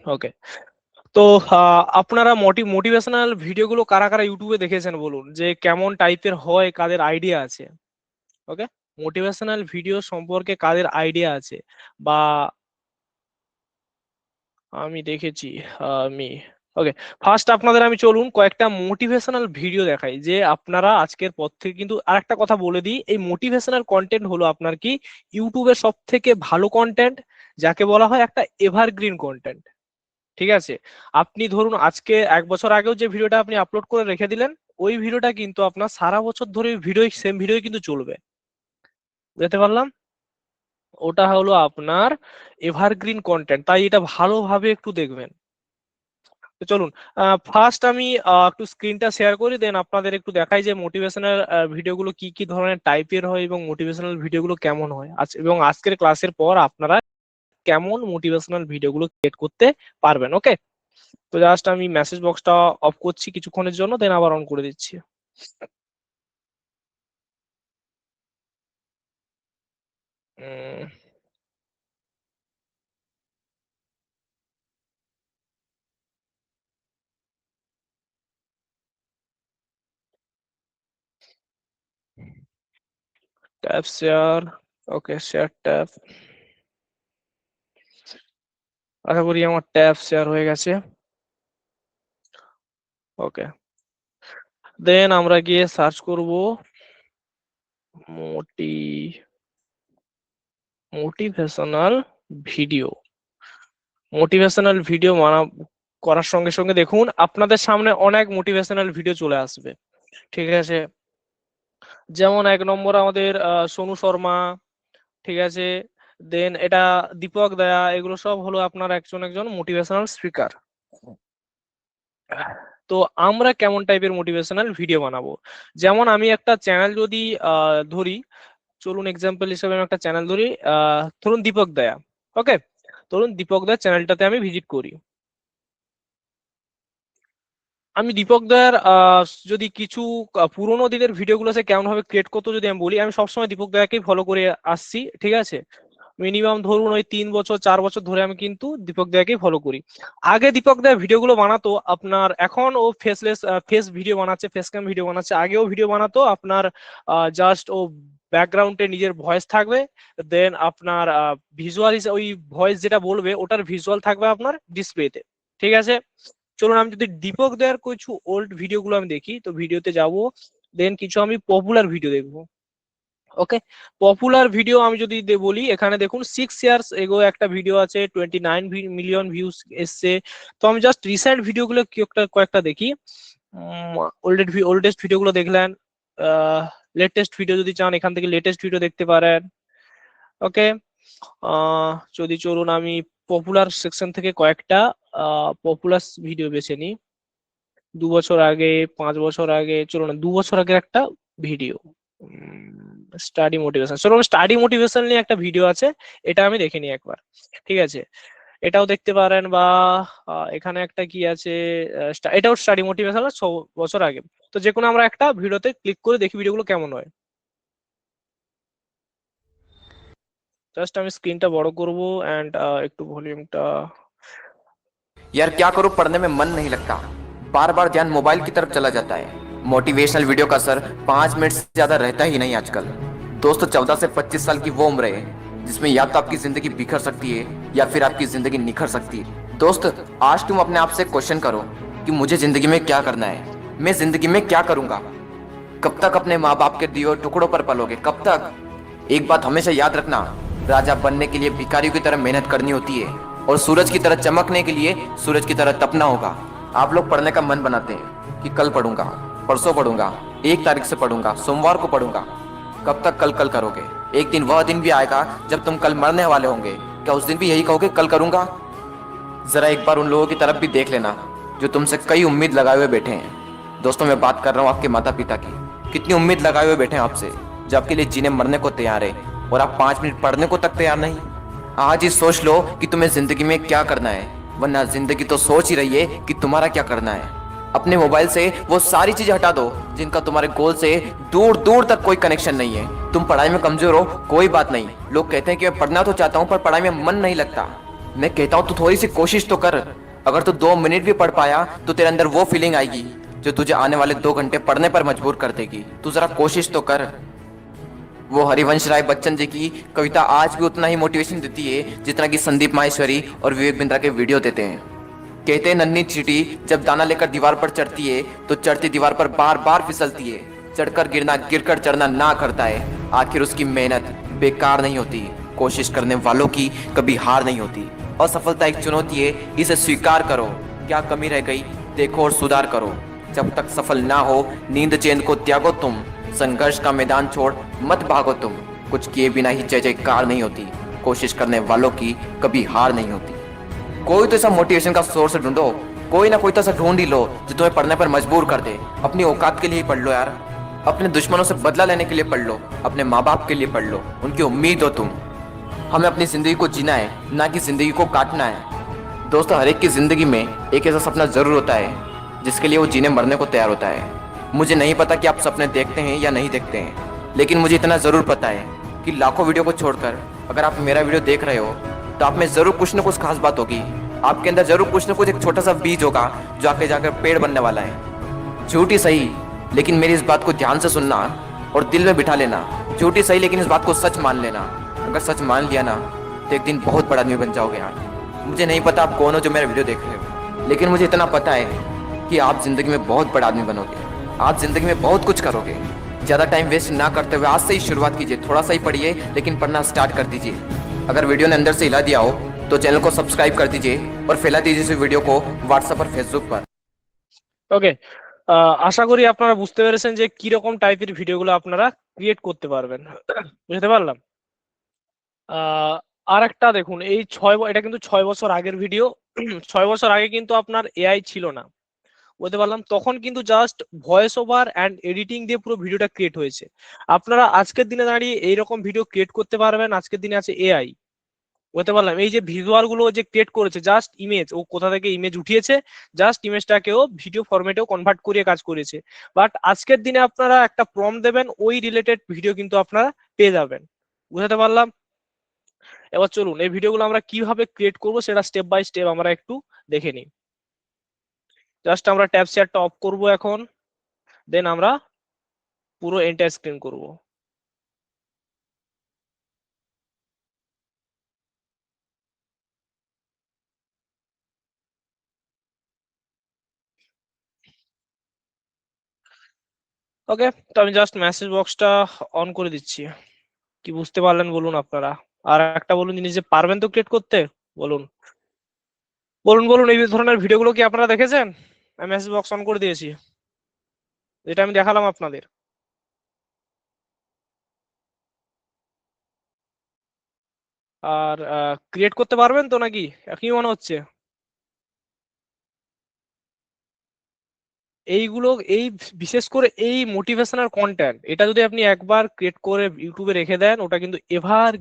ওকে। তো আপনারা মোটিভেশনাল ভিডিওগুলো কারা কারা ইউটিউবে দেখেছেন বলুন, যে কেমন টাইপের হয়, কাদের আইডিয়া আছে? ওকে, মোটিভেশনাল ভিডিও সম্পর্কে কাদের আইডিয়া আছে? বা আমি দেখেছি, আমি ওকে। ফার্স্ট আপনাদের আমি চলুন কয়েকটা মোটিভেশনাল ভিডিও দেখাই, যে আপনারা আজকের পর থেকে কিন্তু আরেকটা কথা বলে দিই, এই মোটিভেশনাল কন্টেন্ট হলো আপনার কি ইউটিউবের সব থেকে ভালো কন্টেন্ট, যাকে বলা হয় একটা এভারগ্রিন কন্টেন্ট। ঠিক আছে, আপনি ধরুন আজকে 1 বছর আগেও যে ভিডিওটা আপনি আপলোড করে রেখে দিলেন, ওই ভিডিওটা কিন্তু আপনার সারা বছর ধরে ভিডিও, সেম ভিডিও কিন্তু চলবে। বুঝতে পারলাম? ওটা হলো আপনার এভারগ্রিন কন্টেন্ট, তাই এটা ভালোভাবে একটু দেখবেন। তো চলুন, ফার্স্ট আমি একটু স্ক্রিনটা শেয়ার করি, দেন আপনাদের একটু দেখাই যে মোটিভেশনাল ভিডিওগুলো কি কি ধরনের টাইপের হয় এবং মোটিভেশনাল ভিডিওগুলো কেমন হয়, এবং আজকের ক্লাসের পর আপনারা কেমন মোটিভেশনাল ভিডিওগুলো ক্রিয়েট করতে পারবেন। ওকে, তো জাস্ট আমি মেসেজ বক্সটা অফ করছি কিছুক্ষণের জন্য, দেন আবার অন করে দিচ্ছি। Tap share. Okay, share tap. আশা করি আমার ট্যাব শেয়ার হয়ে গেছে। ওকে, দেন আমরা গিয়ে সার্চ করব মোটি মোটিভেশনাল ভিডিও। মোটিভেশনাল ভিডিও করার সঙ্গে সঙ্গে দেখুন আপনাদের সামনে অনেক মোটিভেশনাল ভিডিও চলে আসবে। ঠিক আছে, যেমন 1 নম্বর আমাদের সোনু শর্মা। ঠিক আছে, দেন এটা দীপক দয়া, এগুলো সব হলো আপনার একজন একজন মোটিভেশনাল স্পিকার। তো আমরা কেমন টাইপের মোটিভেশনাল ভিডিও বানাবো, যেমন আমি একটা চ্যানেল যদি ধরি, চলুন এক্সাম্পল হিসেবে আমি একটা চ্যানেল ধরি, ধরুন দীপক দয়া। ওকে, ধরুন দীপক দয়ার চ্যানেলটাতে আমি ভিজিট করি। আমি দীপক দার যদি কিছু পুরোনো দিনের ভিডিওগুলো সে কেমন ভাবে ক্রিয়েট করতো যদি আমি বলি, আমি সবসময় দীপক দাকেই ফলো করে আসছি। ঠিক আছে, মিনিমাম ধরুন ওই 3 বছর 4 বছর ধরে আমি কিন্তু দীপক দাকেই ফলো করি। আগে দীপক দা ভিডিওগুলো বানাতো আপনার, এখন ও ফেসলেস ফেস ভিডিও বানাচ্ছে, ফেস ক্যাম ভিডিও বানাচ্ছে। আগেও ভিডিও বানাতো আপনার জাস্ট ও ব্যাকগ্রাউন্ডে নিজের ভয়েস থাকবে, দেন আপনার ভিজুয়াল, ওই ভয়েস যেটা বলবে ওটার ভিজুয়াল থাকবে আপনার ডিসপ্লেতে। ঠিক আছে, চলুন আমি যদি দীপক দেয়ার কিছু ওল্ড ভিডিও গুলো আমি দেখি, তো ভিডিওতে যাব, দেন কিছু আমি পপুলার ভিডিও দেখবো। ওকে, পপুলার ভিডিও আমি যদি বলি, এখানে দেখুন 6 ইয়ার্স এগো একটা ভিডিও আছে, 29 মিলিয়ন ভিউজ এসছে। তো আমি জাস্ট রিসেন্ট ভিডিও গুলো কয়েকটা দেখি। ওল্ডেস্ট ভিডিও গুলো দেখলেন, লেটেস্ট ভিডিও যদি চান এখান থেকে লেটেস্ট ভিডিও দেখতে পারেন। ওকে, যদি চলুন আমি পপুলার সেকশন থেকে কয়েকটা পপুলার ভিডিও বেছে নিই। 2 বছর আগে, 5 বছর আগে, চলুন না 2 বছর আগের একটা ভিডিও, স্টাডি মোটিভেশন। চলুন স্টাডি মোটিভেশন নিয়ে একটা ভিডিও আছে, এটা আমি দেখে নিই একবার। ঠিক আছে, এটাও দেখতে পারেন, বা এখানে একটা কি আছে, এটাও স্টাডি মোটিভেশন 6 বছর আগে। তো যে কোনো আমরা একটা ভিডিওতে ক্লিক করে দেখি ভিডিওগুলো কেমন হয়। জাস্ট আমি স্ক্রিনটা বড় করব এন্ড একটু ভলিউমটা। यार क्या करूं, पढ़ने में मन नहीं लगता, बार बार ध्यान मोबाइल की तरफ चला जाता है। मोटिवेशनल वीडियो का असर 5 मिनट से ज्यादा रहता ही नहीं आजकल। दोस्तों 14 से 25 साल की वो उम्र है जिसमें या तो आपकी जिंदगी बिखर सकती है या फिर आपकी जिंदगी निखर सकती है। दोस्त आज तुम अपने आप से क्वेश्चन करो कि मुझे जिंदगी में क्या करना है, मैं जिंदगी में क्या करूंगा। कब तक अपने माँ बाप के दिए हुए टुकड़ों पर पलोगे, कब तक। एक बात हमेशा याद रखना, राजा बनने के लिए भिखारियों की तरह मेहनत करनी होती है और सूरज की तरह चमकने के लिए सूरज की तरह तपना होगा। आप लोग पढ़ने का मन बनाते हैं कि कल पढ़ूंगा, परसों पढ़ूंगा, 1 तारीख से पढ़ूंगा, सोमवार को पढ़ूंगा। कब तक कल कल करोगे। एक दिन वह दिन भी आएगा जब तुम कल मरने वाले होंगे, क्या उस दिन भी यही कहोगे कल करूंगा। जरा एक बार उन लोगों की तरफ भी देख लेना जो तुमसे कई उम्मीद लगाए हुए बैठे हैं। दोस्तों मैं बात कर रहा हूँ आपके माता पिता की, कितनी उम्मीद लगाए हुए बैठे हैं आपसे, जो आपके लिए जीने मरने को तैयार है और आप 5 मिनट पढ़ने को तक तैयार नहीं। आज ही सोच लो कि तुम्हें जिंदगी में क्या करना है, वरना जिंदगी तो सोच ही रही है कि तुम्हारा क्या करना है। अपने मोबाइल से वो सारी चीजें हटा दो जिनका तुम्हारे गोल से दूर दूर तक कोई कनेक्शन नहीं है। तुम पढ़ाई में कमजोर हो, कोई बात नहीं। लोग कहते हैं कि मैं पढ़ना तो चाहता हूँ पर पढ़ाई में मन नहीं लगता। मैं कहता हूँ तू थोड़ी सी कोशिश तो कर। अगर तू 2 मिनट भी पढ़ पाया तो तेरे अंदर वो फीलिंग आएगी जो तुझे आने वाले 2 घंटे पढ़ने पर मजबूर कर देगी। तू जरा कोशिश तो कर। वो हरिवंश राय बच्चन जी की कविता आज भी उतना ही मोटिवेशन देती है जितना कि संदीप माहेश्वरी और विवेक बिंद्रा के वीडियो देते हैं। कहते हैं नन्ही चींटी जब दाना लेकर दीवार पर चढ़ती है तो चढ़ती दीवार पर बार बार फिसलती है। चढ़कर गिरना गिरकर चढ़ना ना करता है। आखिर उसकी मेहनत बेकार नहीं होती। कोशिश करने वालों की कभी हार नहीं होती। असफलता एक चुनौती है, इसे स्वीकार करो। क्या कमी रह गई देखो और सुधार करो। जब तक सफल ना हो नींद चैन को त्यागो तुम। संघर्ष का मैदान छोड़ मत भागो तुम। कुछ किए बिना ही जय जयकार नहीं होती। कोशिश करने वालों की कभी हार नहीं होती। कोई तो ऐसा मोटिवेशन का सोर्स ढूंढो। कोई ना कोई तो ऐसा ढूंढ ही लो जो तुम्हें पढ़ने पर मजबूर कर दे। अपनी औकात के लिए ही पढ़ लो यार। अपने दुश्मनों से बदला लेने के लिए पढ़ लो। अपने माँ बाप के लिए पढ़ लो। उनकी उम्मीद हो तुम। हमें अपनी जिंदगी को जीना है, ना कि जिंदगी को काटना है। दोस्तों, हर एक की जिंदगी में एक ऐसा सपना जरूर होता है जिसके लिए वो जीने मरने को तैयार होता है। मुझे नहीं पता कि आप सपने देखते हैं या नहीं देखते हैं, लेकिन मुझे इतना जरूर पता है कि लाखों वीडियो को छोड़कर अगर आप मेरा वीडियो देख रहे हो तो आप में जरूर कुछ ना कुछ खास बात होगी। आपके अंदर जरूर कुछ ना कुछ एक छोटा सा बीज होगा जो आगे जाकर पेड़ बनने वाला है। झूठी सही, लेकिन मेरी इस बात को ध्यान से सुनना और दिल में बिठा लेना। झूठी सही, लेकिन इस बात को सच मान लेना। अगर सच मान लिया ना तो एक दिन बहुत बड़ा आदमी बन जाओगे यार। मुझे नहीं पता आप कौन हो जो मेरा वीडियो देख रहे हो, लेकिन मुझे इतना पता है कि आप जिंदगी में बहुत बड़ा आदमी बनोगे। आप जिंदगी में बहुत कुछ करोगे। ज्यादा टाइम वेस्ट ना करते हुए आज से ही शुरुआत कीजिए। थोड़ा सा ही पढ़िए, लेकिन पढ़ना स्टार्ट कर दीजिए। अगर वीडियो ने अंदर से हिला दिया हो तो चैनल को सब्सक्राइब कर दीजिए और फैला दीजिए इस वीडियो को व्हाट्सएप और फेसबुक पर। ওকে, আশা করি আপনারা বুঝতে পেরেছেন যে কি রকম টাইপের ভিডিওগুলো আপনারা ক্রিয়েট করতে পারবেন। বুঝতে পারলাম। আহ আর একটা দেখুন, এই এটা কিন্তু 6 বছর আগের ভিডিও। 6 বছর আগে কিন্তু আপনার এআই ছিল না। বুঝতে পারলাম, তখন কিন্তু just voice over and editing দিয়ে পুরো ভিডিওটা ক্রিয়েট হয়েছে। আপনারা আজকের দিনে দাঁড়িয়ে এইরকম ভিডিও ক্রিয়েট করতে পারবেন। আজকের দিনে আছে এআই। বুঝতে পারলাম, এই যে ভিজুয়াল গুলো যে ক্রিয়েট করেছে, জাস্ট ইমেজ, ও কোথা থেকে ইমেজ উঠিয়েছে, জাস্ট ইমেজটাকেও ভিডিও ফরম্যাটেও কনভার্ট করিয়ে কাজ করেছে। বাট আজকের দিনে আপনারা একটা প্রম্পট দেবেন, ওই রিলেটেড ভিডিও কিন্তু আপনারা পেয়ে যাবেন। বুঝতে পারলাম। এবার চলুন এই ভিডিওগুলো আমরা কিভাবে ক্রিয়েট করব সেটা স্টেপ বাই স্টেপ আমরা একটু দেখে নিই। জাস্ট আমরা ট্যাব শেয়ারটা অফ করব এখন, দেন আমরা পুরো এন্টায়ার স্ক্রিন করব। ওকে, তো আমি জাস্ট মেসেজ বক্সটা অন করে দিচ্ছি। কি বুঝতে পারলেন বলুন আপনারা? আর একটা বলুন জিনিস, যে পারবেন তো ক্রিয়েট করতে? বলুন বলুন বলুন, এই ধরনের ভিডিওগুলো কি আপনারা দেখেছেন? আমি মেসেজ বক্স অন করে দিয়েছি, যেটা আমি দেখালাম আপনাদের। আর ক্রিয়েট করতে পারবেন তো নাকি? কি মনে হচ্ছে? এইগুলো, এই বিশেষ করে এই মোটিভেশনাল কন্টেন্ট, এটা যদি আপনি একবার ক্রিয়েট করে ইউটিউবে রেখে দেন, ওটা কিন্তু এভার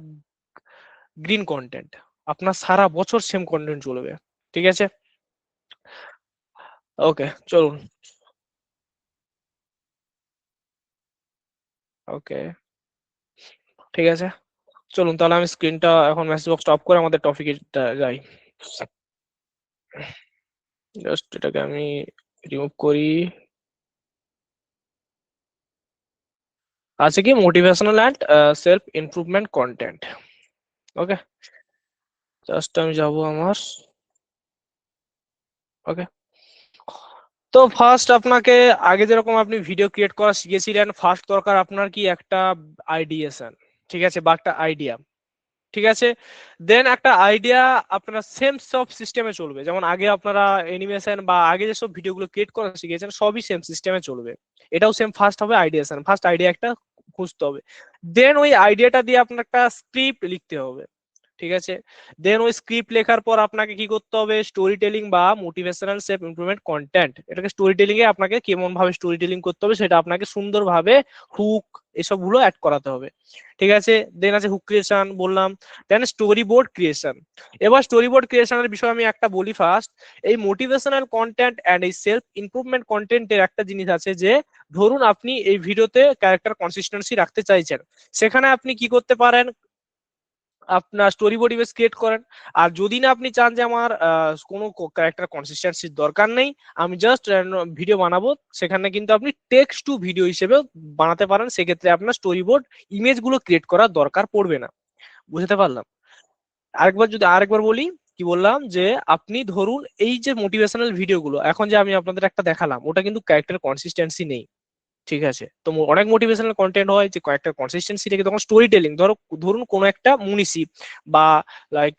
গ্রিন কন্টেন্ট। আপনার সারা বছর সেম কন্টেন্ট চলবে। ঠিক আছে, ওকে চলুন। ওকে, ঠিক আছে, চলুন তাহলে আমি স্ক্রিনটা এখন মেসেজ বক্সটা অফ করে আমাদের টপিকে যাই। জাস্ট এটাকে আমি রিমুভ করি। আছে কি motivational and self improvement content. Okay, just আমি যাব আমার। ওকে, তো ফার্স্ট আপনাকে, আগে যেরকম আপনি ভিডিও ক্রিয়েট করা শিখেছিলেন, ফার্স্ট দরকার আপনার কি একটা আইডিয়েশন। ঠিক আছে, বা একটা আইডিয়া। ঠিক আছে, দেন একটা আইডিয়া আপনারা সেম সব সিস্টেমে চলবে। যেমন আগে আপনারা অ্যানিমেশন বা আগে যেসব ভিডিওগুলো ক্রিয়েট করা শিখেছেন সবই সেম সিস্টেমে চলবে। এটাও সেম, ফার্স্ট হবে আইডিয়েশন, ফার্স্ট আইডিয়া একটা খুঁজতে হবে। দেন ওই আইডিয়াটা দিয়ে আপনার একটা স্ক্রিপ্ট লিখতে হবে। ঠিক আছে, দেন ওই স্ক্রিপ্ট লেখার পর আপনাকে কি করতে হবে, স্টোরি টেলিং বা মোটিভেশনাল সেলফ ইমপ্রুভমেন্ট কন্টেন্ট, এটাকে স্টোরি টেলিং এ আপনাকে কেমন ভাবে স্টোরি টেলিং করতে হবে সেটা আপনাকে সুন্দরভাবে হুক এসব গুলো অ্যাড করাতে হবে। ঠিক আছে, দেন আছে হুক ক্রিয়েশন বললাম, দেন স্টোরি বোর্ড ক্রিয়েশন। এবার স্টোরি বোর্ড ক্রিয়েশনের বিষয়ে আমি একটা বলি ফার্স্ট। এই মোটিভেশনাল কন্টেন্ট এন্ড এই সেলফ ইমপ্রুভমেন্ট কন্টেন্টের একটা জিনিস আছে, যে ধরুন আপনি এই ভিডিওতে ক্যারেক্টার কনসিস্টেন্সি রাখতে চাইছেন, সেখানে আপনি কি করতে পারেন, আপনার স্টোরি বোর্ড ইমেজ ক্রিয়েট করেন। আর যদি না আপনি চান যে আমার কোনো ক্যারেক্টার কনসিস্টেন্সির দরকার নেই, আমি জাস্ট ভিডিও বানাবো, সেখানে কিন্তু আপনি টেক্সট টু ভিডিও হিসেবে বানাতে পারেন। সেক্ষেত্রে আপনার স্টোরি বোর্ড ইমেজ গুলো ক্রিয়েট করার দরকার পড়বে না। বুঝতে পারলাম? আরেকবার বলি, কি বললাম, যে আপনি ধরুন এই যে মোটিভেশনাল ভিডিওগুলো এখন যে আমি আপনাদের একটা দেখালাম, ওটা কিন্তু ক্যারেক্টার কনসিস্টেন্সি নেই। ঠিক আছে, তো অনেক মোটিভেশনাল কন্টেন্ট হয় যে কয়েকটা কনসিস্টেন্সি রেখে, তখন স্টোরি টেলিং, ধরুন কোনো একটা মুনিসি বা লাইক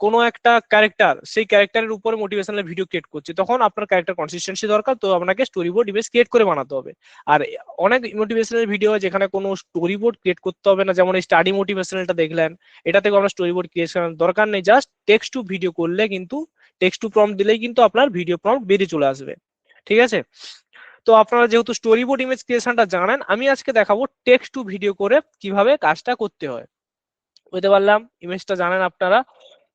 কোনো একটা ক্যারেক্টার, সেই ক্যারেক্টারের উপরে মোটিভেশনাল ভিডিও ক্রিয়েট করছে, তখন আপনার ক্যারেক্টার কনসিস্টেন্সি দরকার, তো আপনাকে স্টোরি বোর্ড ইমেজ ক্রিয়েট করে বানাতে হবে। আর অনেক মোটিভেশনাল ভিডিও যেখানে কোনো স্টোরি বোর্ড ক্রিয়েট করতে হবে না, যেমন এই স্টাডি মোটিভেশনালটা দেখলেন, এটা থেকে আপনার স্টোরি বোর্ড ক্রিয়েশন দরকার নেই, জাস্ট টেক্সট টু ভিডিও করলে কিন্তু, টেক্সট টু প্রম্পট দিলেই কিন্তু আপনার ভিডিও প্রম্পট বেরিয়ে চলে আসবে। ঠিক আছে, তো আপনারা যেহেতু স্টোরি বোর্ড ইমেজ ক্রিয়েশনটা জানেন, আমি আজকে দেখাবো টেক্সট টু ভিডিও করে কিভাবে কাজটা করতে হয়। বুঝতে পারলাম, ইমেজটা জানেন আপনারা।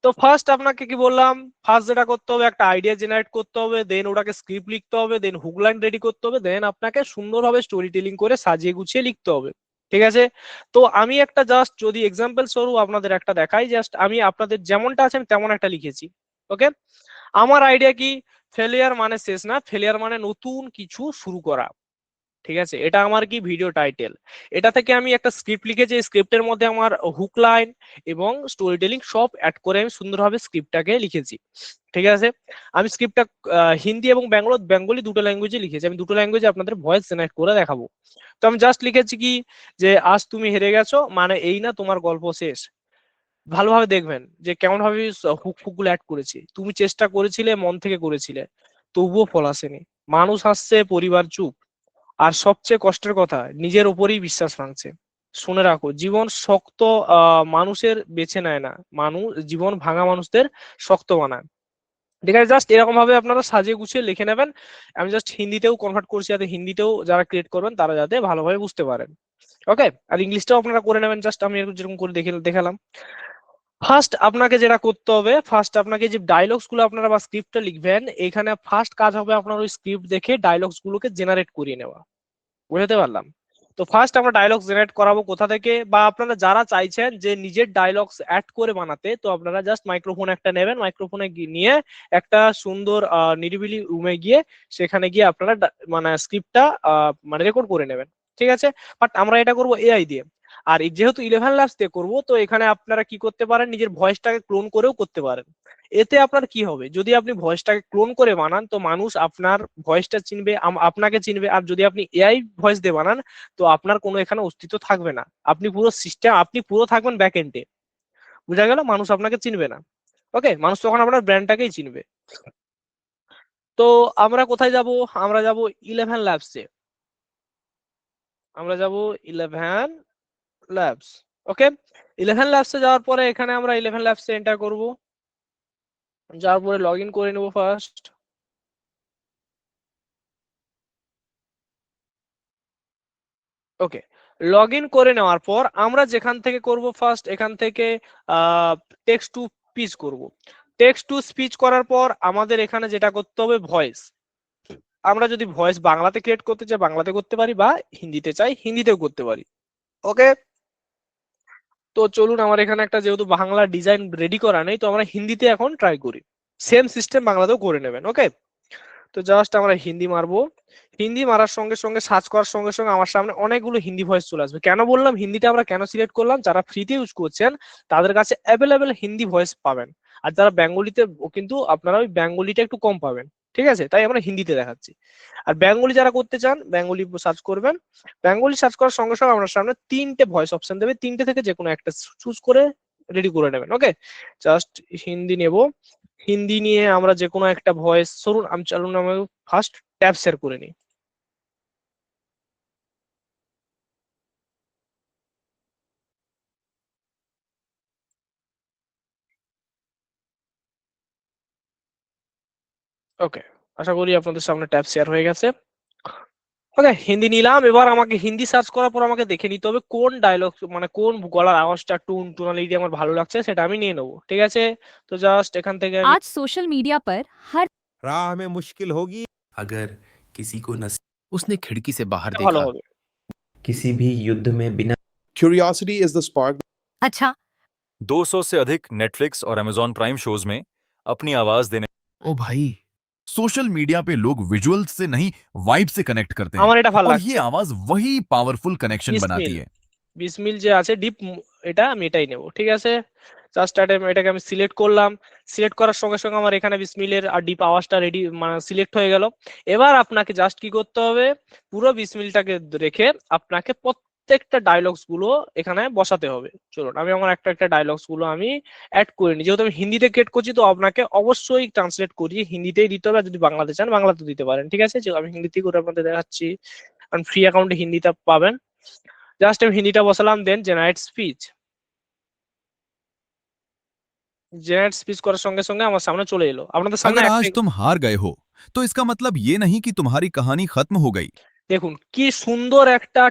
তো ফার্স্ট আপনাকে কি বললাম, ফার্স্ট যেটা করতে হবে, একটা আইডিয়া জেনারেট করতে হবে, দেন ওটাকে স্ক্রিপ্ট লিখতে হবে, দেন হুক লাইন রেডি করতে হবে, দেন আপনাকে সুন্দরভাবে স্টোরি টেলিং করে সাজিয়ে গুছিয়ে লিখতে হবে। ঠিক আছে, তো আমি একটা জাস্ট যদি এক্সাম্পল স্বরূপ আপনাদের একটা দেখাই, জাস্ট আমি আপনাদের যেমনটা আছে আমি তেমন একটা লিখেছি। ওকে, আমার আইডিয়া কি, ফেলিয়ার মানে শেষ না, ফেলিয়ার মানে নতুন কিছু শুরু করা। ঠিক আছে, এটা আমার কি ভিডিও টাইটেল। এটা থেকে আমি একটা স্ক্রিপ্ট লিখেছি, স্ক্রিপ্টের মধ্যে আমার হুক লাইন এবং স্টোরি টেলিং সব অ্যাড করে আমি সুন্দরভাবে স্ক্রিপ্টটাকে লিখেছি। ঠিক আছে, আমি স্ক্রিপ্টটা হিন্দি এবং বেঙ্গলি দুটো ল্যাঙ্গুয়েজে লিখেছি, আমি দুটো ল্যাঙ্গুয়েজে আপনাদের ভয়েস জেনারেট করে দেখাবো। তো আমি জাস্ট লিখেছি কি, যে আজ তুমি হেরে গেছো মানে এই না তোমার গল্প শেষ। ভালোভাবে দেখবেন যে কেমন ভাবে হুক ফুকগুলো অ্যাড করেছি। তুমি চেষ্টা করেছিলে, মন থেকে করেছিলে, তবুও ফল আসেনি। মানুষ হাসছে, পরিবার চুপ, আর সবচেয়ে কষ্টের কথা, নিজের উপরেই বিশ্বাস ভাঙছে। শুনে রাখো, জীবন শক্ত মানুষের বেছে নেয় না, জীবন ভাঙা মানুষদের শক্ত বানায়। ঠিক আছে, জাস্ট এরকম ভাবে আপনারা সাজিয়ে গুছিয়ে লিখে নেবেন। আমি জাস্ট হিন্দিতেও কনভার্ট করছি, যাতে হিন্দিতেও যারা ক্রিয়েট করবেন তারা যাতে ভালোভাবে বুঝতে পারেন। ওকে, আর ইংলিশটাও আপনারা করে নেবেন, জাস্ট আমি এরকম যেরকম করে দেখালাম। ফার্স্ট আপনাকে যেটা করতে হবে, ফার্স্ট আপনাকে যে ডায়লগস গুলো আপনারা বা স্ক্রিপ্টটা লিখবেন, এখানে ফার্স্ট কাজ হবে আপনার ওই স্ক্রিপ্ট দেখে ডায়লগস গুলোকে জেনারেট করিয়ে নেওয়া। বুঝতে পারলাম? তো ফার্স্ট আমরা ডায়লগস জেনারেট করাবো কোথা থেকে, বা আপনারা যারা চাইছেন যে নিজের ডায়লগস অ্যাড করে বানাতে, তো আপনারা জাস্ট মাইক্রোফোন একটা নেবেন, মাইক্রোফোনে নিয়ে একটা সুন্দর নিরিবিলি রুমে গিয়ে, সেখানে গিয়ে আপনারা মানে স্ক্রিপ্টটা মানে রেকর্ড করে নেবেন। ঠিক আছে, বাট আমরা এটা করব এআই দিয়ে। আর যেহেতু 11 labs দিয়ে করবো, তো এখানে আপনারা কি করতে পারেন, নিজের ভয়েসটাকে ক্লোন করেও করতে পারেন। এতে আপনার কি হবে, যদি আপনি ভয়েসটাকে ক্লোন করে বানান, তো মানুষ আপনার ভয়েসটা চিনবে, আপনাকে চিনবে। আর যদি আপনি এআই ভয়েস দিয়ে বানান, তো আপনার কোনো এখানে অস্তিত্ব থাকবে না, আপনি পুরো সিস্টেম, আপনি পুরো থাকবেন ব্যাক এন্ডে। বুঝা গেল, মানুষ আপনাকে চিনবে না। ওকে, মানুষ তখন আপনার ব্র্যান্ডটাকেই চিনবে। তো আমরা কোথায় যাব, আমরা যাব 11 labs-এ। আমরা যাব 11 labs। ওকে, 11 labs-এ যাওয়ার পরে এখানে আমরা 11 labs-এ এন্টার করব, যাওয়ার পরে লগ ইন করে নেব ফার্স্ট। ওকে, লগ ইন করে নেওয়ার পর আমরা যেখান থেকে করব, ফার্স্ট এখান থেকে টেক্সট টু স্পিচ করব। টেক্সট টু স্পিচ করার পর আমাদের এখানে যেটা করতে হবে, ভয়েস। আমরা যদি ভয়েস বাংলাতে ক্রিয়েট করতে চাই বাংলাতে করতে পারি, বা হিন্দিতে চাই হিন্দিতেও করতে পারি। ওকে, তো চলুন, আমার এখানে একটা যেহেতু বাংলা ডিজাইন রেডি করা নেই, তো আমরা হিন্দিতে এখন ট্রাই করি। সেম সিস্টেম বাংলাতেও করে নেবেন। ওকে, তো জাস্ট আমরা হিন্দি মারবো। হিন্দি মারার সঙ্গে সঙ্গে, সার্চ করার সঙ্গে সঙ্গে আমার সামনে অনেকগুলো হিন্দি ভয়েস চলে আসবে। কেন বললাম হিন্দিটা আমরা কেন সিলেক্ট করলাম, যারা ফ্রিতে ইউজ করছেন তাদের কাছে অ্যাভেলেবেল হিন্দি ভয়েস পাবেন। আর যারা বেঙ্গলিতে, কিন্তু আপনারা ওই বেঙ্গলিটা একটু কম পাবেন। ঠিক আছে, তাই আমরা হিন্দিতে দেখাচ্ছি। আর বেঙ্গলি যারা করতে চান, বেঙ্গলি সার্চ করবেন। বেঙ্গলি সার্চ করার সঙ্গে সঙ্গে আপনার সামনে তিনটে ভয়েস অপশন দেবে, তিনটে থেকে যে কোনো একটা চুজ করে রেডি করে নেবেন। ওকে, জাস্ট হিন্দি নেব। হিন্দি নিয়ে আমরা যে কোনো একটা ভয়েস, চলুন আমরা ফার্স্ট ট্যাব শেয়ার করে নিই। ওকে, আশা করি আপনাদের সামনে ট্যাব শেয়ার হয়ে গেছে। ওকে, হিন্দি নিলাম। এবার আমাকে হিন্দি সার্চ করার পর আমাকে দেখে নিতে হবে কোন ডায়লগ, মানে কোন গলার আওয়াজটা, টোনালিটি আমার ভালো লাগছে, সেটা আমি নিয়ে নেবো। ঠিক আছে, তো জাস্ট এখান থেকে আমি आज सोशल मीडिया पर हर राह में मुश्किल होगी अगर किसी को नस उसने खिड़की से बाहर ভালো देखा। হবে। किसी भी युद्ध में बिना curiosity is the spark अच्छा 200 से अधिक नेटफ्लिक्स और अमेजॉन प्राइम शोज में अपनी आवाज देने ओ भाई, सोशल मीडिया पे लोग विजुअल से नहीं वाइब से कनेक्ट करते আমার हैं এটা ভালো और ये লাগছে। आवाज वही पावरफुल कनेक्शन বিসমিল, बनाती है। বিসমিল যে আছে ডিপ, এটা আমি এটাই নেব, ঠিক আছে। জাস্ট এটাকে আমি সিলেক্ট করলাম। সিলেক্ট করার সঙ্গে সঙ্গে আমার এখানে বিসমিলের আর ডিপ আওয়াজটা রেডি মানে সিলেক্ট হয়ে গেল। এবার আপনাকে জাস্ট কি করতে হবে, পুরো বিসমিলটাকে রেখে আপনাকে প্রত্যেকটা ডায়লগস গুলো এখানে বসাতে হবে। চলুন আমি আমার একটা একটা ডায়লগস গুলো আমি অ্যাড করে নিই। যেহেতু আমি হিন্দিতে ক্রিয়েট করছি তো আপনাকে অবশ্যই ট্রান্সলেট করিয়ে হিন্দিতেই দিতে হবে, আর যদি বাংলাতে চান বাংলাতে দিতে পারেন, ঠিক আছে। যে আমি হিন্দিতেই করে আপনাদের দেখাচ্ছি, কারণ ফ্রি অ্যাকাউন্টে হিন্দিটা পাবেন। জাস্ট আমি হিন্দিটা বসালাম, দেন জেনারেট স্পিচ। জেনারেট স্পিচ করার সঙ্গে সঙ্গে আমার সামনে চলে এলো। আপনাদের সামনে अगर একটা आज तुम हार गए हो तो इसका मतलब ये नहीं कि तुम्हारी कहानी खत्म हो गई। দেখুন কি সুন্দর একটা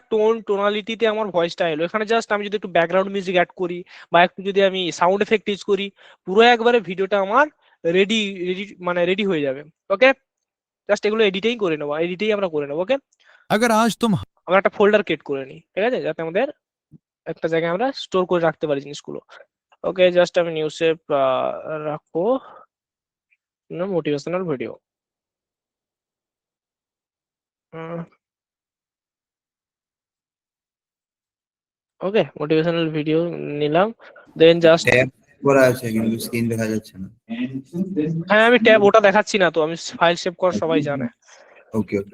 টোনালিটিতে আমার ভয়েসটা এলো। এখানে জাস্ট আমি যদি একটু ব্যাকগ্রাউন্ড মিউজিক অ্যাড করি বা একটু যদি আমি সাউন্ড এফেক্ট ইউজ করি, পুরো একবারে ভিডিওটা আমার রেডি রেডি মানে রেডি হয়ে যাবে। ওকে, জাস্ট এগুলো এডিটেই করে নেবো, এডিটেই আমরা করে নেবো। ওকে, अगर आज तुम আমরা একটা ফোল্ডার ক্রিয়েট করে নিই, ঠিক আছে, যাতে আমাদের একটা জায়গায় আমরা স্টোর করে রাখতে পারি জিনিসগুলো। ওকে, জাস্ট আমি নিউ সেভ রাখবো, মোটিভেশনাল ভিডিও। ওকে, মোটিভেশনাল ভিডিও নিলাম, দেন জাস্ট ট্যাব করা আছে কিন্তু স্ক্রিন দেখা যাচ্ছে না। হ্যাঁ আমি ট্যাব ওটা দেখাচ্ছি না তো, আমি ফাইল সেভ করা সবাই জানে। ওকে ওকে।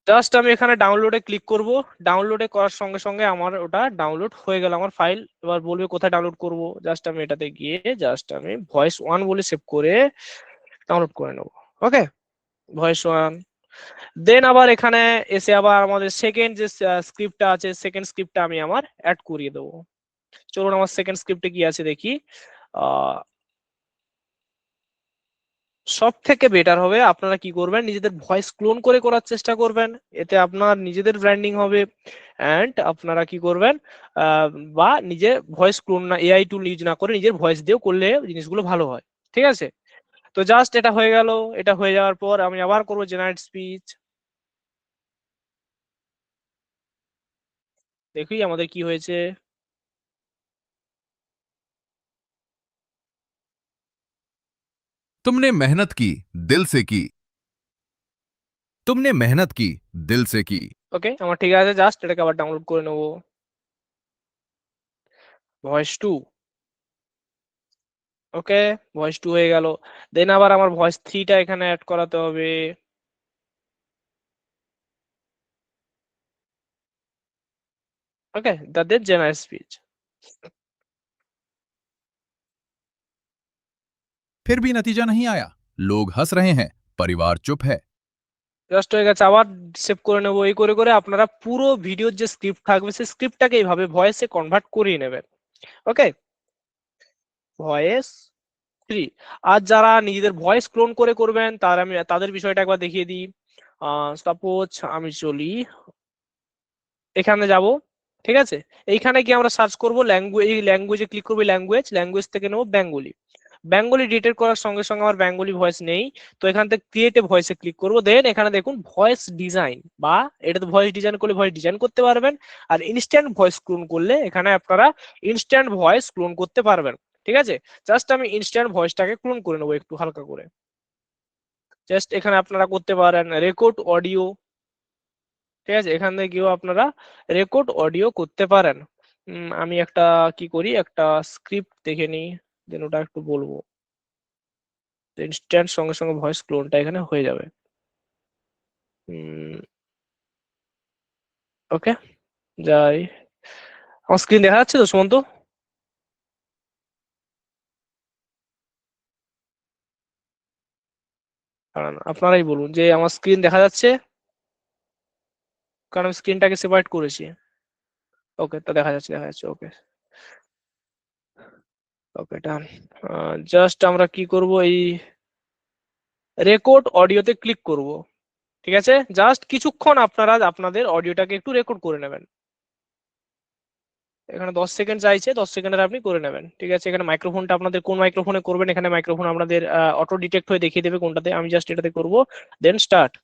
জাস্ট আমি এখানে ডাউনলোডে ক্লিক করব। ডাউনলোডে করার সঙ্গে সঙ্গে আমার ওটা ডাউনলোড হয়ে গেল আমার ফাইল। এবার বলবে কোথায় ডাউনলোড করব, জাস্ট আমি এটাতে গিয়ে জাস্ট আমি ভয়েস 1 বলে সেভ করে ডাউনলোড করে নেব। ওকে, ভয়েস 1। দেন আবার এখানে এসে আবার আমাদের সেকেন্ড যে স্ক্রিপ্টটা আছে, সেকেন্ড স্ক্রিপ্টটা আমি আমার অ্যাড করিয়ে দেবো। চলুন আমার সেকেন্ড স্ক্রিপ্টে কি আছে দেখি। সব থেকে বেটার হবে আপনারা কি করবেন, নিজেদের ভয়েস ক্লোন করে করার চেষ্টা করবেন, এতে আপনার নিজেদের ব্র্যান্ডিং হবে। এন্ড আপনারা কি করবেন, বা নিজে ভয়েস ক্লোন না, এআই টুল ইউজ না করে নিজের ভয়েস দিয়েও করলে জিনিসগুলো ভালো হয়, ঠিক আছে। তো জাস্ট এটা হয়ে গেল। এটা হয়ে যাওয়ার পর আমি আবার করবো জেনারেট স্পিচ। দেখি আমাদের কি হয়েছে। तुमने मेहनत की, दिल से की। तुमने मेहनत की, दिल से की। ওকে, আমার ঠিক আছে। জাস্ট এটাকে আবার ডাউনলোড করে নেবো, ভয়েস 2। ওকে, ভয়েস 2 হয়ে গেল। দেন আবার আমার ভয়েস 3টা এখানে অ্যাড করাতে হবে। ওকে, তাদের জেনারেল স্পিচ। फिर भी नतीजा नहीं आया। लोग हंस रहे हैं, परिवार चुप है। জাস্ট হয়ে গেছে। আবার সেভ করে নেবো। এই করে করে আপনারা পুরো ভিডিওর যে স্ক্রিপ্ট থাকবে সেই স্ক্রিপ্টটাকে এইভাবে ভয়েসে কনভার্ট করিয়ে নেবেন। ওকে, ভয়েস 3। আর যারা নিজেদের ভয়েস ক্লোন করে করবেন আমি তাদের বিষয়টা একবার দেখিয়ে দিই। সাপোজ আমি চলি এখানে যাব, ঠিক আছে। এইখানে গিয়ে আমরা সার্চ করব ল্যাঙ্গুয়েজ, এই ল্যাঙ্গুয়েজে ক্লিক করবো, ল্যাঙ্গুয়েজ থেকে নেবো বেঙ্গলি। বেঙ্গলি ডিটেক্ট করার সঙ্গে সঙ্গে আমার বেঙ্গলি ভয়েস নেই, তো এখান থেকে ক্রিয়েট এ ভয়েসে ক্লিক করবো। দেন এখানে দেখুন ভয়েস ডিজাইন, বা এটাতে ভয়েস ডিজাইন করলে ভয়েস ডিজাইন করতে পারবেন। আর ইনস্ট্যান্ট ভয়েস ক্লোন করলে এখানে আপনারা ইনস্ট্যান্ট ভয়েস ক্লোন করতে পারবেন, ঠিক আছে। জাস্ট আমি ইনস্ট্যান্ট ভয়েসটাকে ক্লোন করে নেবো একটু হালকা করে। জাস্ট এখানে আপনারা করতে পারেন রেকর্ড অডিও, ঠিক আছে। এখান থেকে গিয়েও আপনারা রেকর্ড অডিও করতে পারেন। আমি একটা কি করি, একটা স্ক্রিপ্ট দেখে নিই, দেন ওটা একটু বলবো। ইনস্ট্যান্ট সঙ্গে সঙ্গে ভয়েস ক্লোনটা এখানে হয়ে যাবে। ওকে, যাই। আমার স্ক্রিন দেখা যাচ্ছে তো সুমন্ত? দাঁড়ান, আপনারাই বলুন যে আমার স্ক্রিন দেখা যাচ্ছে, কারণ আমি স্ক্রিনটাকে সেপারেট করেছি। ওকে, তো দেখা যাচ্ছে, দেখা যাচ্ছে। ওকে, ওকে, ডান। জাস্ট আমরা কি করব, এই রেকর্ড অডিওতে ক্লিক করব, ঠিক আছে। জাস্ট কিছুক্ষণ আপনারা আপনাদের অডিওটাকে একটু রেকর্ড করে নেবেন। এখানে 10 সেকেন্ড চাইছে, 10 সেকেন্ডের আপনি করে নেবেন, ঠিক আছে। এখানে মাইক্রোফোনটা আপনাদের কোন মাইক্রোফোনে করবেন, এখানে মাইক্রোফোন আপনাদের অটো ডিটেক্ট হয়ে দেখিয়ে দেবে কোনটাতে। আমি জাস্ট এটাতে করব, দেন স্টার্ট।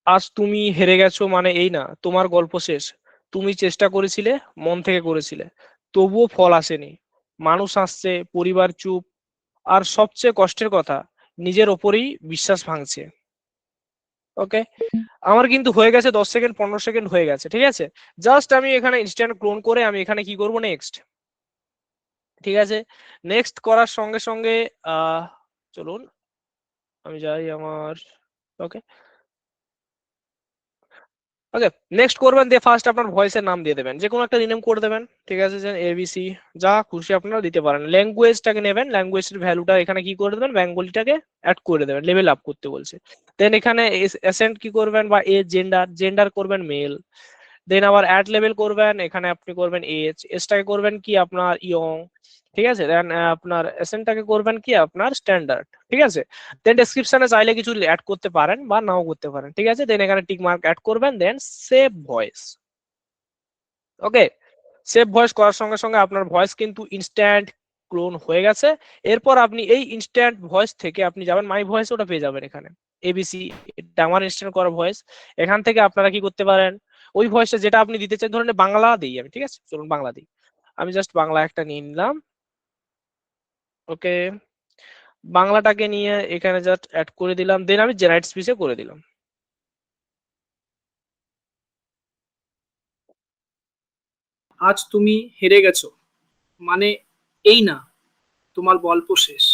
আজ তুমি হেরে গেছো মানে এই না তোমার গল্প শেষ। তুমি চেষ্টা করেছিলে, মন থেকে করেছিলে, তবুও ফল আসেনি। মানুষ আসছে, পরিবার চুপ, আর সবচেয়ে কষ্টের কথা, নিজের ওপরেই বিশ্বাস ভাঙছে। ওকে, আমার কিন্তু হয়ে গেছে 10 সেকেন্ড 15 সেকেন্ড হয়ে গেছে, ঠিক আছে। জাস্ট আমি এখানে ইনস্ট্যান্ট ক্লোন করে আমি এখানে কি করব, নেক্সট। ঠিক আছে, নেক্সট করার সঙ্গে সঙ্গে চলুন আমি যাই আমার, ওকে ওকে, নেক্সট করবেন দিয়ে ফার্স্ট আপনার ভয়েসের নাম দিয়ে দেবেন, যে কোনো একটা রিনেম করে দেবেন। ঠিক আছে, যে এবিসি যা খুশি আপনারা দিতে পারেন। ল্যাঙ্গুয়েজটাকে নেবেন, ল্যাঙ্গুয়েজের ভ্যালুটা এখানে কি করে দেবেন, বেঙ্গলিটাকে অ্যাড করে দেবেন, লেভেল আপ করতে বলছে। দেন এখানে অ্যাসেন্ট কি করবেন, বা এজ, জেন্ডার, জেন্ডার করবেন মেল। দেন আবার অ্যাড লেভেল করবেন, এখানে আপনি করবেন এজ, এজটাকে করবেন কি আপনার ইয়ং। ঠিক আছে, দেন আপনার এসেন্টটাকে করবেন কি আপনার স্ট্যান্ডার্ড। ঠিক আছে, দেন ডেসক্রিপশনে চাইলে কিছু অ্যাড করতে পারেন বা নাও করতে পারেন। ঠিক আছে, দেন এখানে টিক মার্ক অ্যাড করবেন, দেন সেভ ভয়েস। ওকে, সেভ ভয়েস করার সঙ্গে সঙ্গে আপনার ভয়েস কিন্তু ইনস্ট্যান্ট ক্লোন হয়ে গেছে। এরপর আপনি এই ইনস্ট্যান্ট ভয়েস থেকে আপনি যাবেন মাই ভয়েস, ওটা পেয়ে যাবেন এখানে এবিসি, এটা আমার ইনস্ট্যান্ট করা ভয়েস। এখান থেকে আপনারা কি করতে পারেন, ওই ভয়েসটা যেটা আপনি দিতে চান, ধরেন বাংলা দিই আমি, ঠিক আছে, চলুন বাংলা দিই। আমি জাস্ট বাংলা একটা নিয়ে নিলাম। ওকে, বাংলাটাকে নিয়ে এখানে জাস্ট অ্যাড করে দিলাম, দেন আমি জেনারেট স্পিচে করে দিলাম। আজ তুমি হেরে গেছো মানে এই না তোমার গল্প শেষ।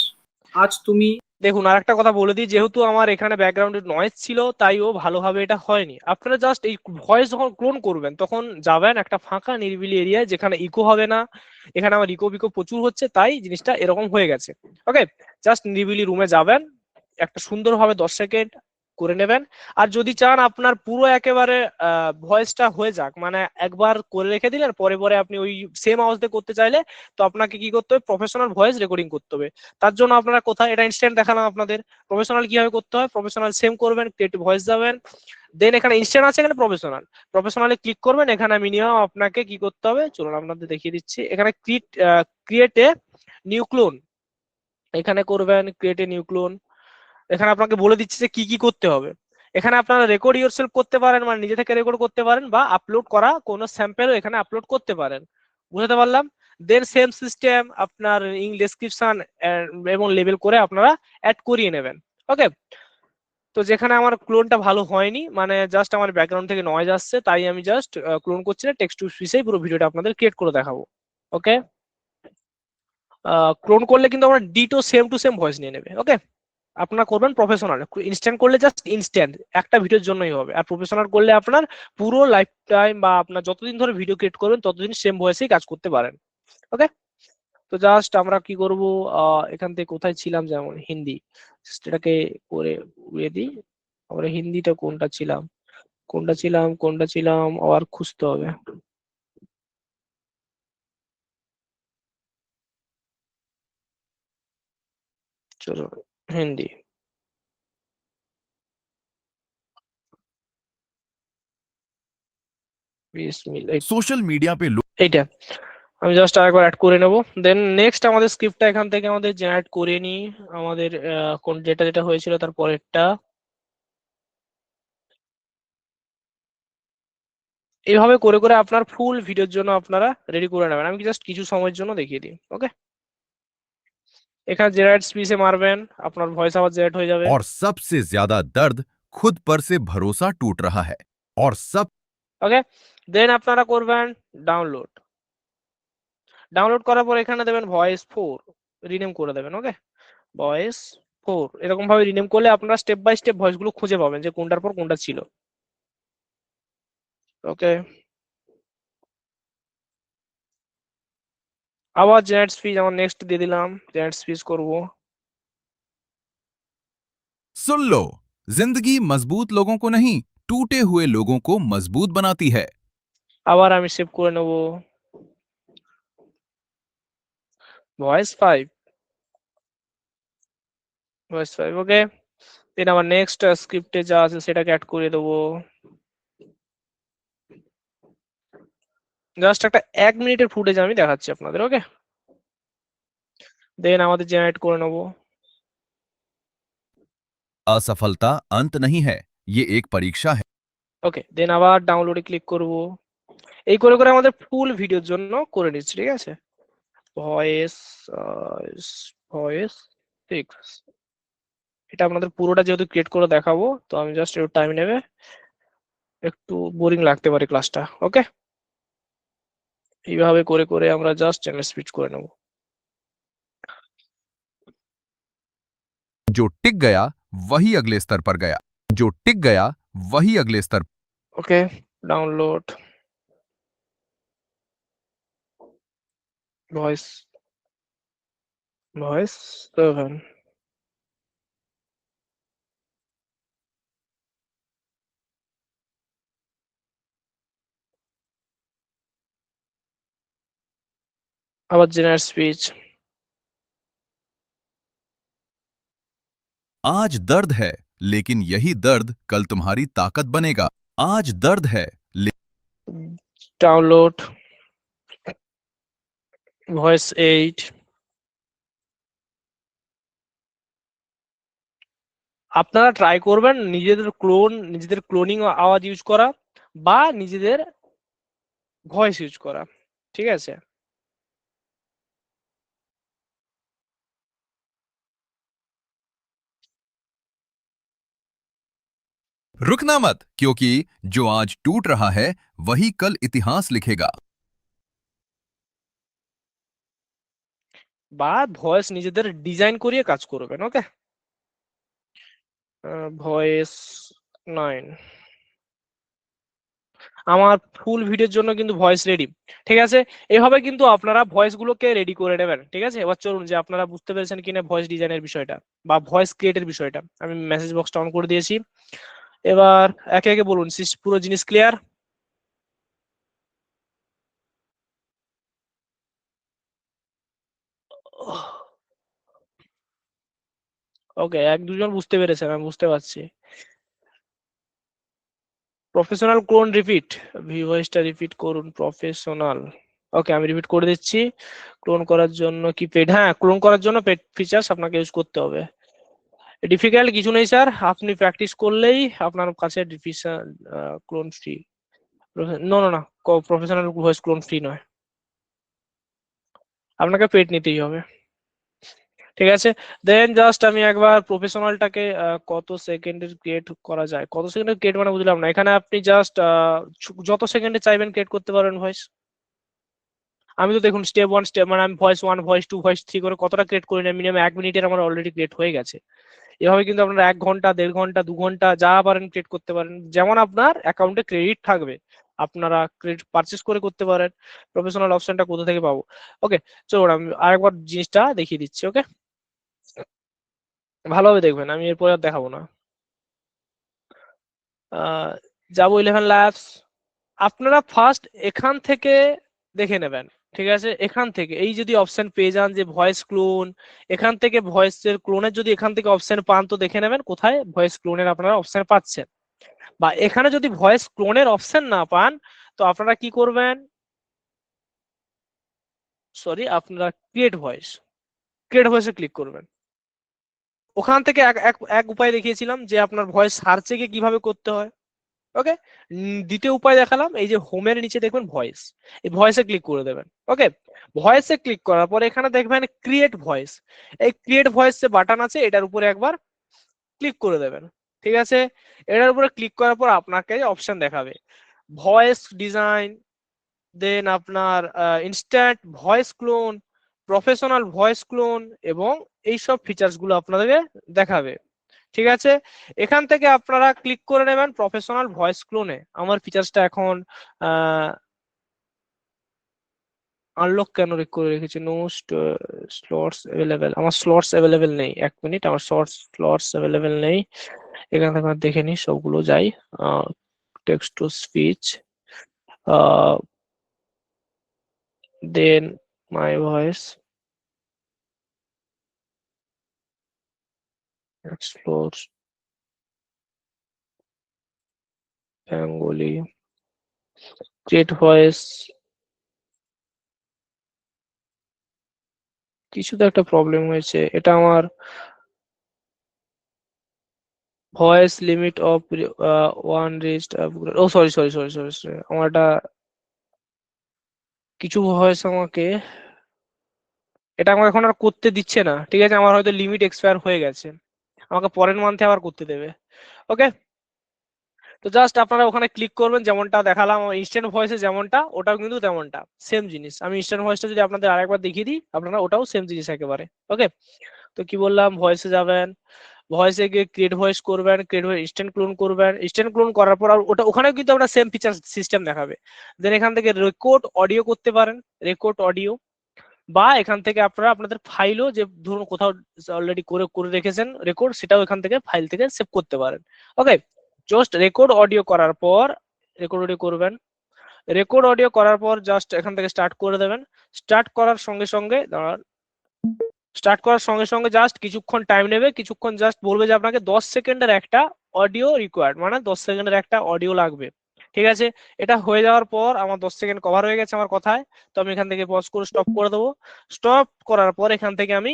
আজ তুমি দেখুন আর একটা কথা বলে দিই, যেহেতু আমার এখানে ব্যাকগ্রাউন্ডে নয়েজ ছিল তাই ও ভালোভাবে এটা হয়নি। আপনারা জাস্ট এই ভয়েস যখন ক্লোন করবেন তখন যাবেন একটা ফাঁকা নিরিবিলি এরিয়ায় যেখানে ইকো হবে না। এখানে আমার ইকো বিকো প্রচুর হচ্ছে তাই জিনিসটা এরকম হয়ে গেছে। ওকে, জাস্ট নিরিবিলি রুমে যাবেন, একটা সুন্দরভাবে 10 সেকেন্ড করে নেবেন। আর যদি চান আপনার পুরো একেবারে ভয়েসটা হয়ে যাক, মানে একবার করে রেখে দিলেন, পরে পরে আপনি ওই সেম আওয়াজ দিয়ে করতে চাইলে তো আপনাকে কি করতে হবে, প্রফেশনাল ভয়েস রেকর্ডিং করতে হবে। তার জন্য আপনারা কোথায়, এটা ইনস্ট্যান্ট দেখালাম আপনাদের, প্রফেশনাল কিভাবে করতে হয়। প্রফেশনাল সেম করবেন, ক্রিয়েটিভ ভয়েস যাবেন, দেন এখানে ইনস্ট্যান্ট আছে, এখানে প্রফেশনাল, প্রফেশনালে ক্লিক করবেন। এখানে মিনিমাম আপনাকে কি করতে হবে, চলুন আপনাদের দেখিয়ে দিচ্ছি। এখানে ক্রিয়েট এ নিউ ক্লোন, এখানে করবেন ক্রিয়েট এ নিউ ক্লোন। এখানে আপনাকে বলে দিচ্ছে যে কি কি করতে হবে। এখানে আপনারা রেকর্ড ইয়োরসেলফ করতে পারেন, মানে নিজে থেকে রেকর্ড করতে পারেন, বা আপলোড করা কোনো স্যাম্পেলও এখানে আপলোড করতে পারেন। বুঝতে পারলাম। দেন সেম সিস্টেম আপনার ডেসক্রিপশন এবং লেবেল করে আপনারা অ্যাড করিয়ে নেবেন। ওকে, তো যেখানে আমার ক্লোনটা ভালো হয়নি, মানে জাস্ট আমার ব্যাকগ্রাউন্ড থেকে নয়েজ আসছে, তাই আমি জাস্ট ক্লোন করছি না, টেক্সট টু স্পিচেই পুরো ভিডিওটা আপনাদের ক্রিয়েট করে দেখাবো। ওকে, ক্লোন করলে কিন্তু আমরা ditto same to same voice নিয়ে নেবে। ওকে, আপনারা করবেন প্রফেশনাল, ইনস্ট্যান্ট করলে জাস্ট ইনস্ট্যান্ট একটা ভিডিওর জন্যই হবে, আর প্রফেশনাল করলে আপনার পুরো লাইফ টাইম বা আপনার যতদিন ধরে ভিডিও ক্রিয়েট করবেন ততদিন সেম ভয়েসেই কাজ করতে পারেন। ওকে, তো জাস্ট আমরা কি করব, এখান থেকে কোথায় ছিলাম, যেমন হিন্দি, এটাকে করে উড়িয়ে দিই। আমরা হিন্দিটা কোনটা ছিলাম আবার খুঁজতে হবে। চলো হিন্দি, 20 মিনিট सोशल मीडिया पे এইটা আমি জাস্ট আরেকবার অ্যাড করে নেব। দেন নেক্সট আমাদের স্ক্রিপ্টটা এখান থেকে আমাদের জেনারেট করে নিই, আমাদের কোন যেটা যেটা হয়েছিল তার পরেরটা। এইভাবে করে করে আপনার ফুল ভিডিওর জন্য আপনারা রেডি করে নেবেন। আমি জাস্ট কিছু সময়ের জন্য দেখিয়ে দিই। ওকে, এখানে জেনারেট স্পিচে মারবেন, আপনার ভয়েস আবার জেনারেট হয়ে যাবে। और सबसे ज्यादा दर्द खुद पर से भरोसा टूट रहा है और सब ওকে, দেন আপনারা করবেন ডাউনলোড। ডাউনলোড করার পর এখানে দেবেন ভয়েস 4, রিনেম করে দেবেন। ওকে, ভয়েস 4 এরকম ভাবে রিনেম করলে আপনারা স্টেপ বাই স্টেপ ভয়েস গুলো খুঁজে পাবেন যে কোনটার পর কোনটা ছিল। ওকে, আবার জেনারেট স্পিচ আমার নেক্সট দিয়ে দিলাম, জেনারেট স্পিচ করব। सुन लो, जिंदगी मजबूत लोगों को नहीं, टूटे हुए लोगों को मजबूत बनाती है। আবার আমি সেভ করে নেব, ভয়েস 5, ভয়েস 5। ওকে, দেন আমার নেক্সট স্ক্রিপ্টে যা আছে সেটাকে অ্যাড করে দেবো। জাস্ট একটা 1 মিনিটের ফুটেজ আমি দেখাচ্ছি আপনাদের। ওকে, দেন আমাদের জেনারেট করে নেব। असफलता अंत नहीं है, ये एक परीक्षा है। ওকে, দেন আবার ডাউনলোডে ক্লিক করব। এই করে করে আমাদের ফুল ভিডিওর জন্য করে নিচ্ছি, ঠিক আছে। ভয়েস ভয়েস 6, এটা আপনাদের পুরোটা যেহেতু ক্রিয়েট করে দেখাবো, তো আমি জাস্ট একটু টাইম নেবে, একটু বোরিং লাগতে পারে ক্লাসটা। ওকে, এইভাবে করে করে আমরা জাস্ট চ্যানেল স্পিচ করে নেব। जो टिक गया वही अगले स्तर पर गया। जो टिक गया वही अगले स्तर। ওকে, ডাউনলোড ভয়েস ভয়েস 7। আবার জেনারেল স্পিচ। आज दर्द है लेकिन यही दर्द कल तुम्हारी ताकत बनेगा। आज दर्द है ডাউনলোড ভয়েস 8। আপনারা ট্রাই করবেন নিজেদের ক্লোনিং আওয়াজ ইউজ করা বা নিজেদের ভয়েস ইউজ করা, ঠিক আছে। रुकना मत, क्योंकि जो आज टूट रहा है वही कल इतिहास लिखेगा। বা ভয়েস নিজেদের ডিজাইন করিয়ে কাজ করবেন। ওকে, ভয়েস 9। আমার ফুল ভিডিওর জন্য কিন্তু ভয়েস রেডি, ঠিক আছে। এভাবে কিন্তু আপনারা ভয়েস গুলোকে রেডি করে নেবেন, ঠিক আছে। এবার চলুন যে আপনারা বুঝতে পেরেছেন কিনা ভয়েস ডিজাইনের বিষয়টা বা ভয়েস ক্রিয়েটের বিষয়টা। আমি মেসেজ বক্সটা অন করে দিয়েছি। এবার একে একে বলুন, পুরো জিনিস ক্লিয়ার? ওকে, এক দুজন বুঝতে পেরেছেন, আমি বুঝতে পারছি। প্রফেশনাল ক্লোন রিপিট, ভয়েসটা রিপিট করুন প্রফেশনাল। ওকে, আমি রিপিট করে দিচ্ছি। ক্লোন করার জন্য কি পেড? হ্যাঁ, ক্লোন করার জন্য পেড ফিচার্স আপনাকে ইউজ করতে হবে। ডিফিকাল্ট কিছু নেই স্যার, আপনি প্র্যাকটিস করলেই আপনার কাছে ক্লোন ফ্রি। নো নো না, প্রফেশনাল ভয়েস ক্লোন ফ্রি নয়, আপনাকে পেড নিতেই হবে, ঠিক আছে। দেন জাস্ট আমি একবার প্রফেশনালটাকে কত সেকেন্ডের ক্রিয়েট করা যায়, কত সেকেন্ডের ক্রিয়েট মানে বুঝলাম না। এখানে আপনি জাস্ট যত সেকেন্ডে চাইবেন ক্রিয়েট করতে পারেন ভয়েস। আমি তো দেখুন স্টেপ 1 স্টেপ মানে আমি ভয়েস 1 ভয়েস 2 ভয়েস 3 করে কতটা ক্রিয়েট করি না, মিনিমাম 1 মিনিটের আমার অলরেডি ক্রিয়েট হয়ে গেছে। এভাবে কিন্তু আপনারা 1 ঘন্টা 1.5 ঘন্টা 2 ঘন্টা যা পারেন ক্রিয়েট করতে পারেন, যেমন আপনার অ্যাকাউন্টে ক্রেডিট থাকবে আপনারা ক্রেডিট পারচেস করে করতে পারেন। প্রফেশনাল অপশনটা কোথা থেকে পাবো? ওকে, চলুন আমি আরেকবার জিনিসটা দেখিয়ে দিচ্ছি। ওকে, ভালোভাবে দেখবেন, আমি এরপর আর দেখাবো না। যাবো 11 ল্যাবস। আপনারা ফার্স্ট এখান থেকে দেখে নেবেন, ঠিক আছে। এখান থেকে এই যদি অপশন পেয়ে যান যে ভয়েস ক্লোন, এখান থেকে ভয়েসের ক্লোনের যদি এখান থেকে অপশন পান তো দেখে নেবেন কোথায় ভয়েস ক্লোনের আপনারা অপশন পাচ্ছেন। বা এখানে যদি ভয়েস ক্লোনের অপশন না পান তো আপনারা কি করবেন, সরি, আপনারা ক্রিয়েট ভয়েসে ক্লিক করবেন। ওখান থেকে এক এক এক উপায় দেখিয়েছিলাম যে আপনার ভয়েস সার্চে গিয়ে কিভাবে করতে হয়। ওকে, দ্বিতীয় উপায় দেখালাম, এই যে হোমের নিচে দেখবেন ভয়েস, এই ভয়েসে ক্লিক করে দেবেন। ওকে, ভয়েসে ক্লিক করার পরে এখানে দেখবেন ক্রিয়েট ভয়েস, এই ক্রিয়েট ভয়েস যে বাটন আছে এটার উপরে একবার ক্লিক করে দেবেন, ঠিক আছে। এটার উপরে ক্লিক করার পর আপনাকে অপশন দেখাবে ভয়েস ডিজাইন, দেন আপনার instant voice clone, professional voice clone এবং এইসব ফিচার্স গুলো আপনাদেরকে দেখাবে, ঠিক আছে। এখান থেকে আপনারা ক্লিক করে নেবেন প্রফেশনাল ভয়েস ক্লোনে। আমার ফিচার্সটা এখন আনলক কেন করে রেখেছি, নো স্লটস অ্যাভেলেবেল, আমার স্লটস অ্যাভেলেবেল নেই। 1 মিনিট, আমার স্লটস অ্যাভেলেবেল নেই। এখান থেকে আমরা দেখে নিই, সবগুলো যাই। Text to speech, then my voice, explore Bengali, create voice. কিছু তো একটা প্রবলেম হয়েছে, এটা আমার voice limit of one wrist, oh sorry sorry sorry sorry sorry, আমার এটা কিছু ভয়েস আমাকে, এটা আমার এখন আর করতে দিচ্ছে না, ঠিক আছে, আমার হয়তো লিমিট এক্সপায়ার হয়ে গেছে, আমাকে পরের মান্থে আবার করতে দেবে। ওকে, তো জাস্ট আপনারা ওখানে ক্লিক করবেন, যেমনটা দেখালাম ইনস্ট্যান্ট ভয়েসে যেমনটা, ওটাও কিন্তু তেমনটা সেম জিনিস। আমি ইনস্ট্যান্ট ভয়েসটা যদি আপনাদের আরেকবার দেখিয়ে দিই, আপনারা ওটাও সেম জিনিস একেবারে। ওকে, তো কি বললাম, ভয়েসে যাবেন, ভয়েসে গিয়ে ক্রিয়েট ভয়েস করবেন, ক্রিয়েট ভয়েস ইনস্ট্যান্ট ক্লোন করবেন, ইনস্ট্যান্ট ক্লোন করার পর আর ওটা ওখানেও কিন্তু আপনার সেম ফিচার সিস্টেম দেখাবে। দেন এখান থেকে রেকর্ড অডিও করতে পারেন, রেকর্ড অডিও, বা এখান থেকে আপনারা আপনাদের ফাইলও যে ধরুন কোথাও অলরেডি করে করে রেখেছেন রেকর্ড, সেটাও এখান থেকে ফাইল থেকে সেভ করতে পারেন। ওকে, জাস্ট রেকর্ড অডিও করার পর, রেকর্ড অডিও করবেন, রেকর্ড অডিও করার পর জাস্ট এখান থেকে স্টার্ট করে দেবেন। স্টার্ট করার সঙ্গে সঙ্গে দাঁড়ান, স্টার্ট করার সঙ্গে সঙ্গে জাস্ট কিছুক্ষণ টাইম নেবে, কিছুক্ষণ জাস্ট বলবে যে আপনাকে 10 সেকেন্ডের একটা অডিও রিকোয়ার্ড, মানে 10 সেকেন্ডের একটা অডিও লাগবে। ঠিক আছে, এটা হয়ে যাওয়ার পর আমার 10 সেকেন্ড কভার হয়ে গেছে আমার কথায়, তো আমি এখান থেকে পজ করে স্টপ করে দেবো। স্টপ করার পর এখান থেকে আমি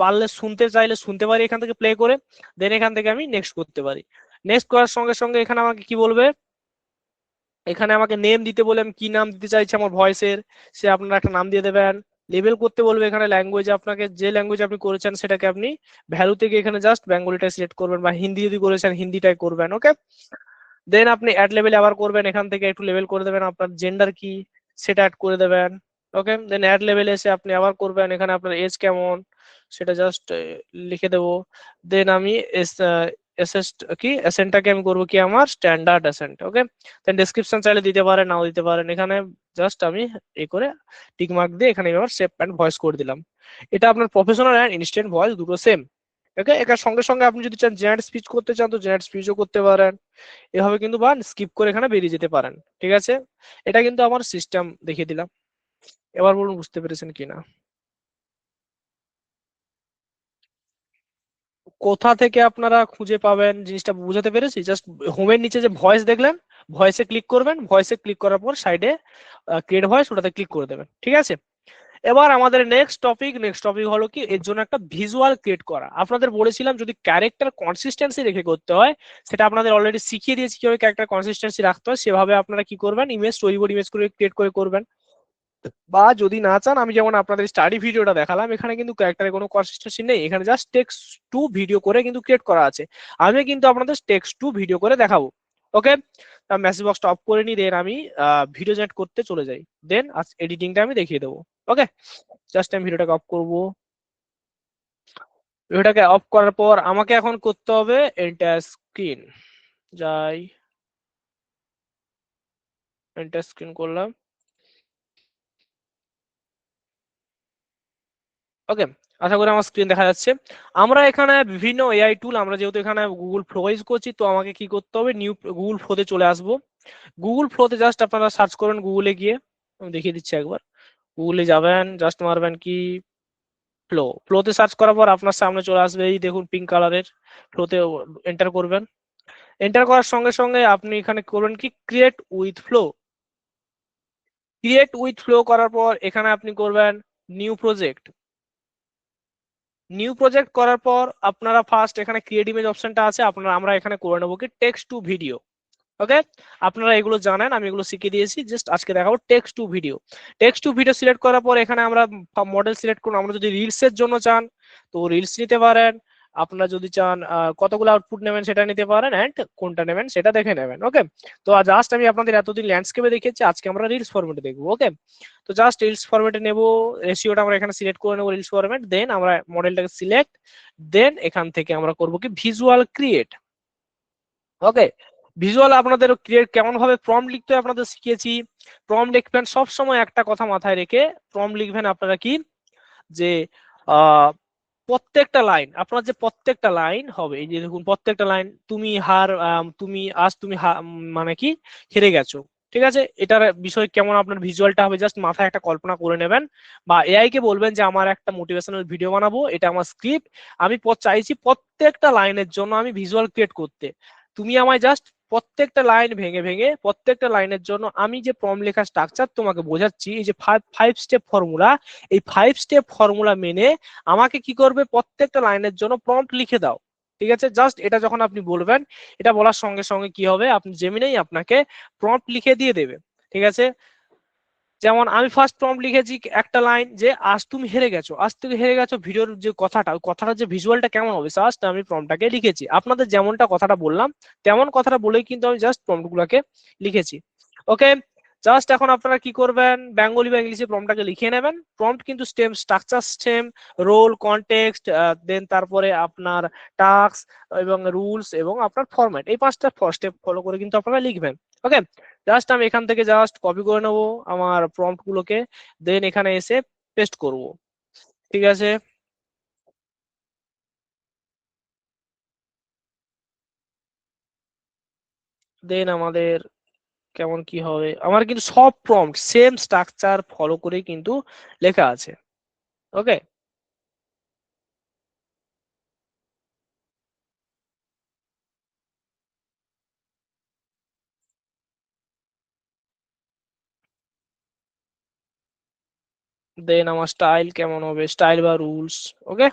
পারলে শুনতে চাইলে শুনতে পারি এখান থেকে প্লে করে, দেন এখান থেকে আমি নেক্সট করতে পারি। নেক্সট করার সঙ্গে সঙ্গে এখানে আমাকে কি বলবে, এখানে আমাকে নেম দিতে বলে, আমি কি নাম দিতে চাইছি আমার ভয়েসের, সে আপনারা একটা নাম দিয়ে দেবেন। লেবেল করতে বলবে, এখানে ল্যাঙ্গুয়েজ আপনাকে যে ল্যাঙ্গুয়েজ আপনি করেছেন সেটাকে আপনি ভ্যালু থেকে এখানে জাস্ট বেঙ্গলিটা সিলেক্ট করবেন, বা হিন্দি যদি করেছেন হিন্দিটাই করবেন। ওকে, দেন আপনি অ্যাড লেভেল আবার করবেন, এখান থেকে একটু লেভেল করে দেবেন, আপনার জেন্ডার কি সেটা অ্যাড করে দেবেন। ওকে, দেন অ্যাড লেভেলে এসে আপনি আবার করবেন, এখানে আপনার এজ কেমন সেটা জাস্ট লিখে দেবো। দেন আমি অ্যাসেস্ট কি অ্যাসেন্টটাকে আমি করবো কি আমার স্ট্যান্ডার্ড অ্যাসেন্ট। ওকে, দেন ডেসক্রিপশন চাইলে দিতে পারেন, নাও দিতে পারেন, এখানে জাস্ট আমি এই করে টিক মার্ক দিয়ে এখানে আবার সেভ অ্যান্ড ভয়েস করে দিলাম। এটা আপনার প্রফেশনাল অ্যান্ড ইনস্ট্যান্ট ভয়েস দুটো সেম। ওকে, এটার সঙ্গে সঙ্গে আপনি যদি চান জেনারেট স্পিচ করতে চান তো জেনারেট স্পিচও করতে পারেন, এভাবে কিন্তু বা স্কিপ করে এখানে বেরিয়ে যেতে পারেন। ঠিক আছে, এটা কিন্তু আমার সিস্টেম দেখিয়ে দিলাম, এবার বলুন বুঝতে পেরেছেন কিনা। কোথা থেকে আপনারা খুঁজে পাবেন জিনিসটা বুঝাতে পেরেছি? জাস্ট হোমের নিচে যে ভয়েস দেখলেন, ভয়েসে ক্লিক করবেন, ভয়েসে ক্লিক করার পর সাইডে ক্রিয়েট ভয়েস, ওটাতে ক্লিক করে দেবেন। ঠিক আছে, এবার আমাদের নেক্সট টপিক হলো কি এর জন্য একটা ভিজুয়াল ক্রিয়েট করা। আপনাদের বলেছিলাম যদি ক্যারেক্টার কনসিস্টেন্সি রেখে করতে হয়, সেটা আপনাদের অলরেডি শিখিয়ে দিয়েছি কিভাবে ক্যারেক্টার কনসিস্টেন্সি রাখতে হয়, সেভাবে আপনারা কি করবেন, ইমেজ স্টোরিবোর্ড ইমেজ করে ক্রিয়েট করে করবেন। বা যদি না চান, আমি যেমন আপনাদের স্টাডি ভিডিওটা দেখালাম, এখানে কিন্তু ক্যারেক্টারের কোনো কনসিস্টেন্সি নেই, এখানে জাস্ট টেক্সট টু ভিডিও করে কিন্তু ক্রিয়েট করা আছে। আমি কিন্তু আপনাদের টেক্সট টু ভিডিও করে দেখাবো। ওকে, মেসেজ বক্সটা অফ করে নি, দেন আমি ভিডিও জেনারেট করতে চলে যাই, দেন এডিটিংটা আমি দেখিয়ে দেবো। ওকে, জাস্ট আমি ভিডিওটাকে অফ করব। ভিডিওটাকে অফ করার পর আমাকে এখন করতে হবে এন্টার স্ক্রিন, যাই এন্টার স্ক্রিন করলাম। ওকে, আশা করি আমার স্ক্রিন দেখা যাচ্ছে। আমরা এখানে বিভিন্ন এআই টুল, আমরা যেহেতু এখানে গুগল ফ্লো ইউজ করছি, তো আমাকে কি করতে হবে, নিউ গুগল ফ্লোতে চলে আসবো। গুগল ফ্লোতে জাস্ট আপনারা সার্চ করবেন, গুগলে গিয়ে আমি দেখিয়ে দিচ্ছি একবার, গুগলে যাবেন, জাস্ট মারবেন কি ফ্লো, ফ্লোতে সার্চ করার পর আপনার সামনে চলে আসবে, এই দেখুন পিঙ্ক কালারের, ফ্লোতে এন্টার করবেন। এন্টার করার সঙ্গে সঙ্গে আপনি এখানে করবেন কি create with flow. Create with flow করার পর এখানে আপনি করবেন নিউ প্রজেক্ট। নিউ প্রজেক্ট করার পর আপনারা ফার্স্ট এখানে ক্রিয়েট ইমেজ অপশনটা আছে, আপনারা আমরা এখানে করে নেবো কি টেক্সট টু ভিডিও। ওকে, আপনারা এগুলো জানেন, আমি এগুলো শিখিয়ে দিয়েছি, জাস্ট আজকে দেখাবো text to video. Text to video select করার পর এখানে আমরা মডেল সিলেক্ট করুন, আমরা যদি রিলস এর জন্য চান তো রিলস নিতে পারেন, আপনারা যদি চান কতগুলো আউটপুট নেবেন সেটা নিতে পারেন, এন্ড কোনটা নেবেন সেটা দেখে নেবেন। ওকে, তো জাস্ট আমি আপনাদের এতদিন ল্যান্ডস্কেপে দেখিয়েছি, আজকে আমরা রিলস ফরম্যাটে দেখবো। ওকে, তো জাস্ট রিলস ফরম্যাটে নেব, রেশিওটা আমরা এখানে সিলেক্ট করে নেব রিলস ফরম্যাট, দেন আমরা মডেলটাকে সিলেক্ট, দেন এখান থেকে আমরা করব কি ভিজুয়াল ক্রিয়েট। ওকে, ভিজুয়াল আপনাদের ক্রিয়েট কেমন ভাবে প্রম্পট লিখতে হয় আপনাদের শিখিয়েছি। প্রম্পট লিখবেন সব সময় একটা কথা মাথায় রেখে, প্রম্পট লিখবেন আপনারা কি যে প্রত্যেকটা লাইন, আপনার যে প্রত্যেকটা লাইন হবে, এই যে দেখুন প্রত্যেকটা লাইন, তুমি তুমি আজ তুমি মানে কি হেরে গেছো। ঠিক আছে, এটার বিষয় কেমন আপনার ভিজুয়ালটা হবে জাস্ট মাথায় একটা কল্পনা করে নেবেন, বা এআই কে বলবেন যে আমার একটা মোটিভেশনাল ভিডিও বানাবো, এটা আমার স্ক্রিপ্ট, আমি চাইছি প্রত্যেকটা লাইনের জন্য আমি ভিজুয়াল ক্রিয়েট করতে, তুমি আমায় জাস্ট প্রত্যেকটা লাইন ভেঙে ভেঙে প্রত্যেকটা লাইনের জন্য আমি যে প্রম্পট লেখা স্ট্রাকচার তোমাকে বোঝাচ্ছি, এই যে ফাইভ স্টেপ ফর্মুলা, এই 5 স্টেপ ফর্মুলা মেনে আমাকে কি করবে প্রত্যেকটা লাইনের জন্য প্রম্পট লিখে দাও। ঠিক আছে, জাস্ট এটা যখন আপনি বলবেন, এটা বলার সঙ্গে সঙ্গে কি হবে, আপনি জেমিনাই আপনাকে প্রম্পট লিখে দিয়ে দেবে। ঠিক আছে, যেমন আমি ফার্স্ট প্রম্পট লিখেছি একটা লাইন যে আজ তুমি হেরে গেছো, আজ তুমি হেরে গেছো, ভিডিওর যে কথাটা, ওই কথাটার যে ভিজুয়ালটা কেমন হবে, জাস্ট আমি প্রম্পটটাকে লিখেছি। আপনাদের যেমনটা কথাটা বললাম তেমন কথাটা বলেই কিন্তু আমি জাস্ট প্রম্পট গুলাকে লিখেছি। ওকে, জাস্ট এখন আপনারা কি করবেন, বেঙ্গলি বা ইংলিশে প্রম্পটটাকে লিখে নেবেন। প্রম্পট কিন্তু stem, structure stem, role, context, then তারপরে আপনার টাস্ক এবং রুলস এবং আপনার ফরম্যাট, এই 5টা স্টেপ ফলো করে কিন্তু আপনারা লিখবেন। ওকে, জাস্ট আমি এখান থেকে জাস্ট কপি করে নেব আমার প্রম্পট গুলোকে, দেন এখানে এসে পেস্ট করব। ঠিক আছে, দেন আমাদের কেমন কি হবে, আমার কিন্তু সব প্রম্পট সেম স্ট্রাকচার ফলো করে কিন্তু লেখা আছে। ওকে, দেন আমার স্টাইল কেমন হবে, স্টাইল বা রুলস। ওকে,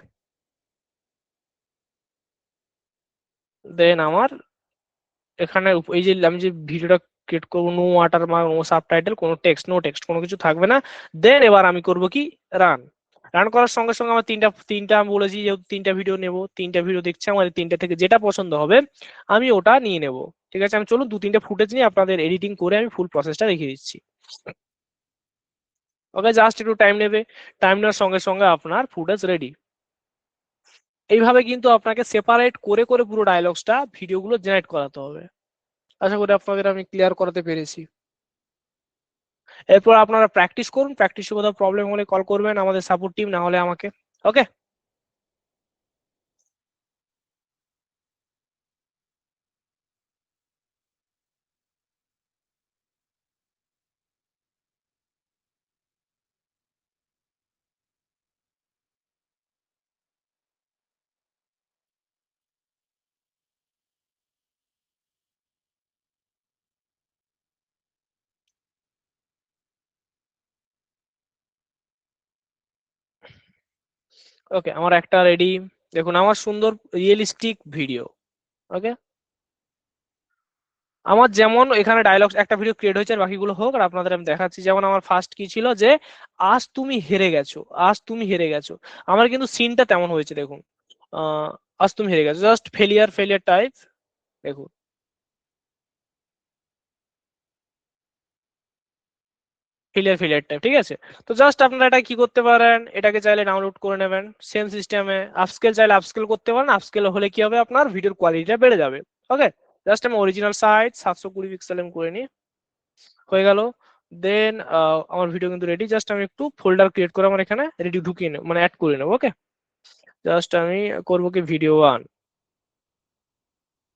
দেন আমার এখানে এই যে আমি যে ভিডিওটা ক্রিয়েট করবো, নো ওয়াটারমার্ক, নো সাবটাইটেল, কোনো টেক্সট, নো টেক্সট, কোনো কিছু থাকবে না। দেন এবার আমি করব কি, রান। রান করার সঙ্গে সঙ্গে আমার তিনটা আমি বলেছি যেহেতু 3টা ভিডিও নেব, 3টা ভিডিও দেখছি, আমার 3টা থেকে যেটা পছন্দ হবে আমি ওটা নিয়ে নেব। ঠিক আছে, আমি চলুন 2-3টা ফুটেজ নিয়ে আপনাদের এডিটিং করে আমি ফুল প্রসেসটা দেখিয়ে দিচ্ছি। ওকে, জাস্ট একটু টাইম নেবে, টাইম নেওয়ার সঙ্গে সঙ্গে আপনার ফুটেজ রেডি। এইভাবে কিন্তু আপনাকে সেপারেট করে করে পুরো ডায়লগসটা ভিডিওগুলো জেনারেট করাতে হবে। আশা করি আপনাদের আমি ক্লিয়ার করাতে পেরেছি। এরপর আপনারা প্র্যাকটিস করুন, প্র্যাকটিসে কোথাও প্রবলেম হলে কল করবেন আমাদের সাপোর্ট টিম, না হলে আমাকে। ওকে, ওকে, আমার একটা রেডি। দেখুন আমার সুন্দর রিয়েলিস্টিক ভিডিও। ওকে, আমার যেমন এখানে ডায়লগস একটা ভিডিও ক্রিয়েট হয়েছে, আর বাকিগুলো হোক, আর আপনাদের আমি দেখাচ্ছি। যেমন আমার ফার্স্ট কি ছিল যে আজ তুমি হেরে গেছো, আজ তুমি হেরে গেছো, আমার কিন্তু সিনটা তেমন হয়েছে। দেখুন আজ তুমি হেরে গেছো, জাস্ট ফেলিয়ার ফেলিয়ার টাইপ। দেখুন ফিলিয়ার ফিলিয়ার টাইপ। ঠিক আছে, তো জাস্ট আপনারা এটা কি করতে পারেন, এটাকে চাইলে ডাউনলোড করে নেবেন সেম সিস্টেমে। আপস্কেল চাইলে আপস্কেল করতে পারেন, আপস্কেল হলে কি হবে, আপনার ভিডিওর কোয়ালিটিটা বেড়ে যাবে। ওকে, জাস্ট আমি অরিজিনাল সাইজ 720 পিক্সেল আমি করে নিই, হয়ে গেল। দেন আমার ভিডিও কিন্তু রেডি, জাস্ট আমি একটু ফোল্ডার ক্রিয়েট করে আমার এখানে রেডি ঢুকিয়ে নেব, মানে অ্যাড করে নেব। ওকে, জাস্ট আমি করবো কি, ভিডিও 1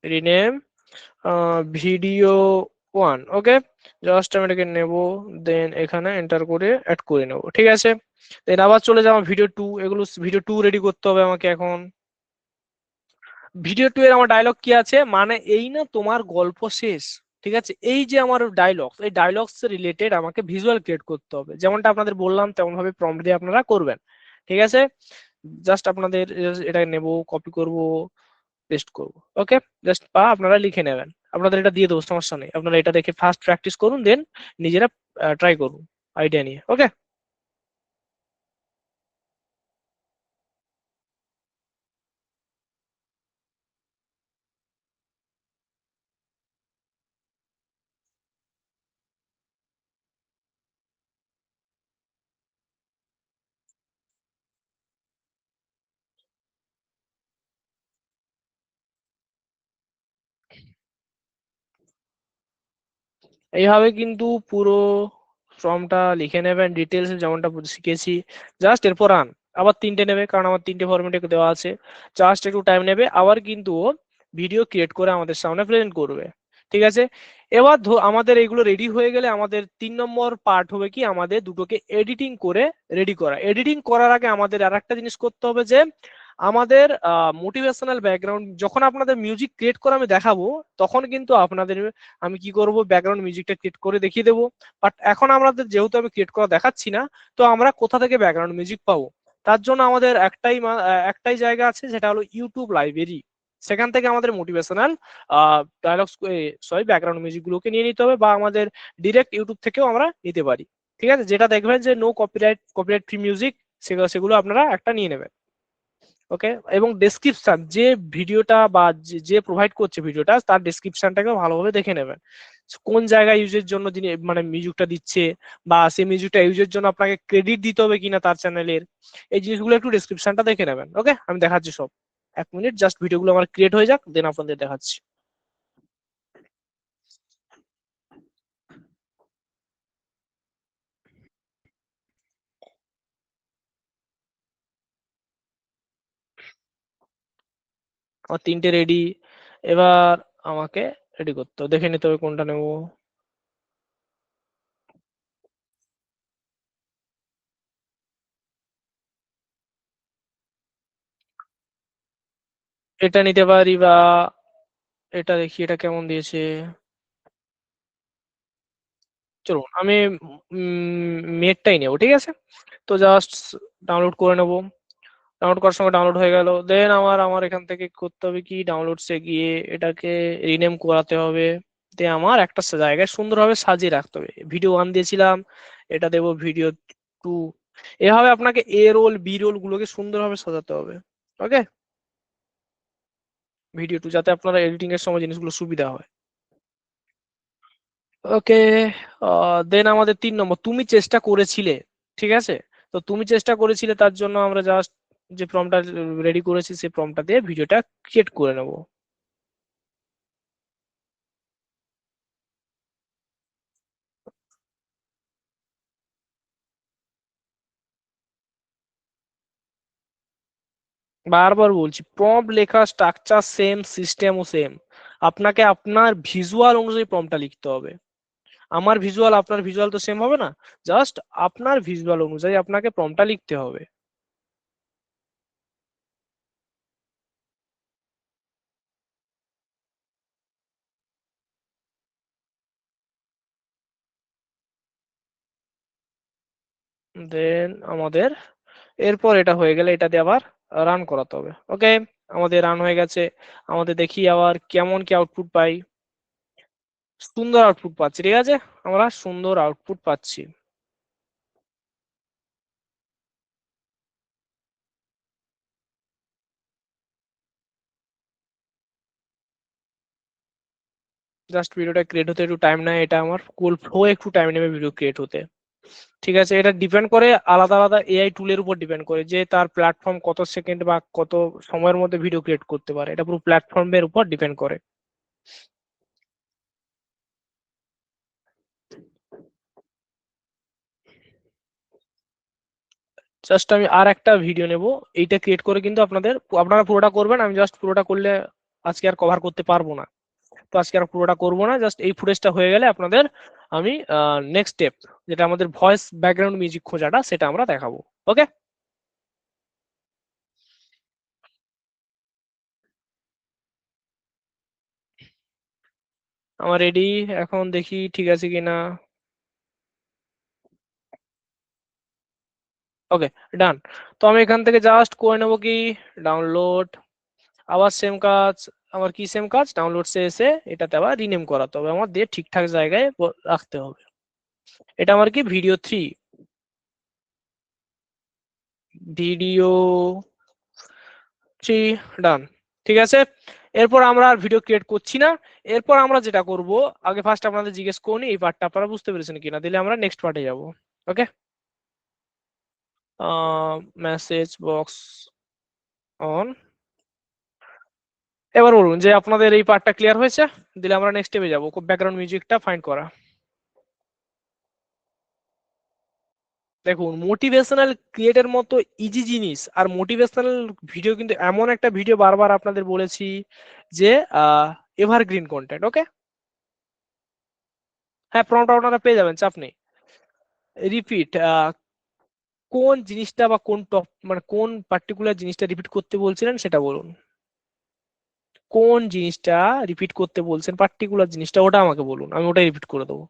রিনেম ভিডিও 1। ওকে, জাস্ট আমি এটাকে নেব, দেন এখানে এন্টার করে অ্যাড করে নেব। ঠিক আছে, দেন আবার চলে যাবো ভিডিও 2, এগুলো ভিডিও 2 রেডি করতে হবে আমাকে এখন। ভিডিও 2 এর আমার ডায়লগ কি আছে, মানে এই না তোমার গল্প শেষ। ঠিক আছে, এই যে আমার ডায়লগ, এই ডায়লগস রিলেটেড আমাকে ভিজুয়াল ক্রিয়েট করতে হবে, যেমনটা আপনাদের বললাম তেমন ভাবে প্রম্পট দিয়ে আপনারা করবেন। ঠিক আছে, জাস্ট আপনাদের এটা নেব, কপি করব, পেস্ট করব। ওকে, জাস্ট আপনারা লিখে নেবেন, আপনাদের এটা দিয়ে দেবো, সমস্যা নেই। আপনারা এটা দেখে ফার্স্ট প্র্যাকটিস করুন, দেন নিজেরা ট্রাই করুন আইডিয়া নিয়ে। ওকে, এইভাবে কিন্তু পুরো ফর্মটা লিখে নেবেন ডিটেলস যেমনটা শিখেছি। জাস্ট এরপর রান। আবার 3টে নেবে, কারণ আমার 3টে ফরম্যাটে দেওয়া আছে। জাস্ট একটু টাইম নেবে, আবার কিন্তু ভিডিও ক্রিয়েট করে আমাদের সামনে প্রেজেন্ট করবে। ঠিক আছে, এবার আমাদের এগুলো রেডি হয়ে গেলে আমাদের 3 নম্বর পার্ট হবে কি, আমাদের দুটোকে এডিটিং করে রেডি করা। এডিটিং করার আগে আমাদের আর একটা জিনিস করতে হবে, যে আমাদের মোটিভেশনাল ব্যাকগ্রাউন্ড যখন আপনাদের মিউজিক ক্রিয়েট করে আমি দেখাবো, তখন কিন্তু আপনাদের আমি কি করব, ব্যাকগ্রাউন্ড মিউজিকটা ক্রিয়েট করে দেখিয়ে দেবো। বাট এখন আমাদের যেহেতু আমি ক্রিয়েট করা দেখাচ্ছি না, তো আমরা কোথা থেকে ব্যাকগ্রাউন্ড মিউজিক পাবো? তার জন্য আমাদের একটাই জায়গা আছে, সেটা হলো ইউটিউব লাইব্রেরি। সেখান থেকে আমাদের motivational dialogues, sorry background music গুলোকে নিয়ে নিতে হবে, বা আমাদের ডিরেক্ট ইউটিউব থেকেও আমরা নিতে পারি। ঠিক আছে, যেটা দেখবেন যে নো কপিরাইট ফ্রি মিউজিক, সেগুলো আপনারা একটা নিয়ে নেবেন। ওকে, এবং ডেসক্রিপশন, যে ভিডিওটা বা যে প্রোভাইড করছে ভিডিওটা, তার ডেসক্রিপশনটাকে ভালোভাবে দেখে নেবেন, কোন জায়গায় ইউজের জন্য যিনি মানে মিউজিকটা দিচ্ছে, বা সেই মিউজিকটা ইউজের জন্য আপনাকে ক্রেডিট দিতে হবে কিনা তার চ্যানেলের, এই জিনিসগুলো একটু ডেসক্রিপশনটা দেখে নেবেন। ওকে, আমি দেখাচ্ছি সব। 1 মিনিট, জাস্ট ভিডিওগুলো আমার ক্রিয়েট হয়ে যাক, দেন আপনাদের দেখাচ্ছি। আমার 3টে রেডি, এবার আমাকে রেডি করতে হবে, দেখে নিতে হবে কোনটা নেব। এটা নিতে পারি, বা এটা দেখি এটা কেমন দিয়েছে। চলুন আমি মেটটাই নেবো, ঠিক আছে। তো জাস্ট ডাউনলোড করে নেবো, ডাউনলোড করার সময় ডাউনলোড হয়ে গেল, দেন আমার এখান থেকে করতে হবে কি, ডাউনলোডসে গিয়ে এটাকে রিনেম করাতে হবে, দিয়ে আমার একটা জায়গায় সুন্দরভাবে সাজিয়ে রাখতে হবে। ভিডিও 1 দিয়েছিলাম, এটা দেবো ভিডিও 2, এভাবে আপনাকে এ রোল বি রোল গুলোকে সুন্দরভাবে সাজাতে হবে। ওকে, ভিডিও 2, যাতে আপনারা এডিটিং এর সময় জিনিসগুলো সুবিধা হয়। ওকে, দেন আমাদের 3 নম্বর, তুমি চেষ্টা করেছিলে। ঠিক আছে, তো তুমি চেষ্টা করেছিলে, তার জন্য আমরা জাস্ট যে প্রম্পটটা রেডি করেছি সেই প্রম্পটটা দিয়ে ভিডিওটা ক্রিয়েট করে নেব। বারবার বলছি, প্রম্পট লেখা স্ট্রাকচার সেম, সিস্টেমও সেম, আপনাকে আপনার ভিজুয়াল অনুযায়ী প্রম্পটটা লিখতে হবে। আমার ভিজুয়াল আপনার ভিজুয়াল তো সেম হবে না, জাস্ট আপনার ভিজুয়াল অনুযায়ী আপনাকে প্রম্পটটা লিখতে হবে। দেন আমাদের এরপর এটা হয়ে গেলে এটা দিয়ে আবার রান করাতে হবে। ওকে, আমাদের রান হয়ে গেছে, আমাদের দেখি আবার কেমন কি আউটপুট পাই। সুন্দর আউটপুট পাচ্ছি, ঠিক আছে, আমরা সুন্দর আউটপুট পাচ্ছি। জাস্ট ভিডিওটা ক্রিয়েট হতে একটু টাইম নেয়, এটা আমার কোল ফ্লো একটু টাইম নেবে ভিডিও ক্রিয়েট হতে। ঠিক আছে, এটা ডিপেন্ড করে আলাদা আলাদা এআই টুলের উপর ডিপেন্ড করে যে তার প্ল্যাটফর্ম কত সেকেন্ড বা কত সময়ের মধ্যে ভিডিও ক্রিয়েট করতে পারে, এটা পুরো প্ল্যাটফর্মের উপর ডিপেন্ড করে। জাস্ট আমি আর একটা ভিডিও নেব, এইটা ক্রিয়েট করে কিন্তু আপনারা পুরোটা করবেন, আমি জাস্ট পুরোটা করলে আজকে আর কভার করতে পারবো না, তো আজকে আর পুরোটা করবো না, জাস্ট এই ফুটেজটা হয়ে গেলে আপনাদের আমি নেক্সট স্টেপ, যেটা আমাদের ভয়েস ব্যাকগ্রাউন্ড মিউজিক খোঁজাটা, সেটা আমরা দেখাবো। ওকে, আমার রেডি, এখন দেখি ঠিক আছে কিনা। ওকে, ডান। তো আমি এখান থেকে জাস্ট করে নেবো কি, ডাউনলোড, আবার সেম কাজ, আমার কি সেম কাজ, ডাউনলোডসে এসে এটাতে আবার রিনেম করাতে হবে, আমার দিয়ে ঠিকঠাক জায়গায় রাখতে হবে। এটা আমার কি ভিডিও 3, ডান। ঠিক আছে, এরপর আমরা আর ভিডিও ক্রিয়েট করছি না। এরপর আমরা যেটা করব, আগে ফার্স্ট আপনাদের জিজ্ঞেস করি এই পার্টটা আপনারা বুঝতে পেরেছেন কিনা, দিলে আমরা নেক্সট পার্টে যাব। ওকে, মেসেজ বক্স অন, এবার বলুন যে আপনাদের এই পার্টটা ক্লিয়ার হয়েছে, দিলে আমরা নেক্সট স্টেপে যাব, ব্যাকগ্রাউন্ড মিউজিকটা ফাইন্ড করা। দেখুন, মোটিভেশনাল ক্রিয়েটের মতো ইজি জিনিস আর মোটিভেশনাল ভিডিও কিন্তু এমন একটা ভিডিও, বারবার আপনাদের বলেছি যে এভারগ্রিন কন্টেন্ট। ওকে, হ্যাঁ, প্রম্পট আপনারা পেয়ে যাবেন, চাপ নেই। রিপিট, কোন জিনিসটা বা কোন টপ মানে কোন পার্টিকুলার জিনিসটা রিপিট করতে বলছিলেন সেটা বলুন, কোন জিনিসটা রিপিট করতে বলছেন, পার্টিকুলার জিনিসটা ওটা আমাকে বলুন, আমি ওটাই রিপিট করে দেবো,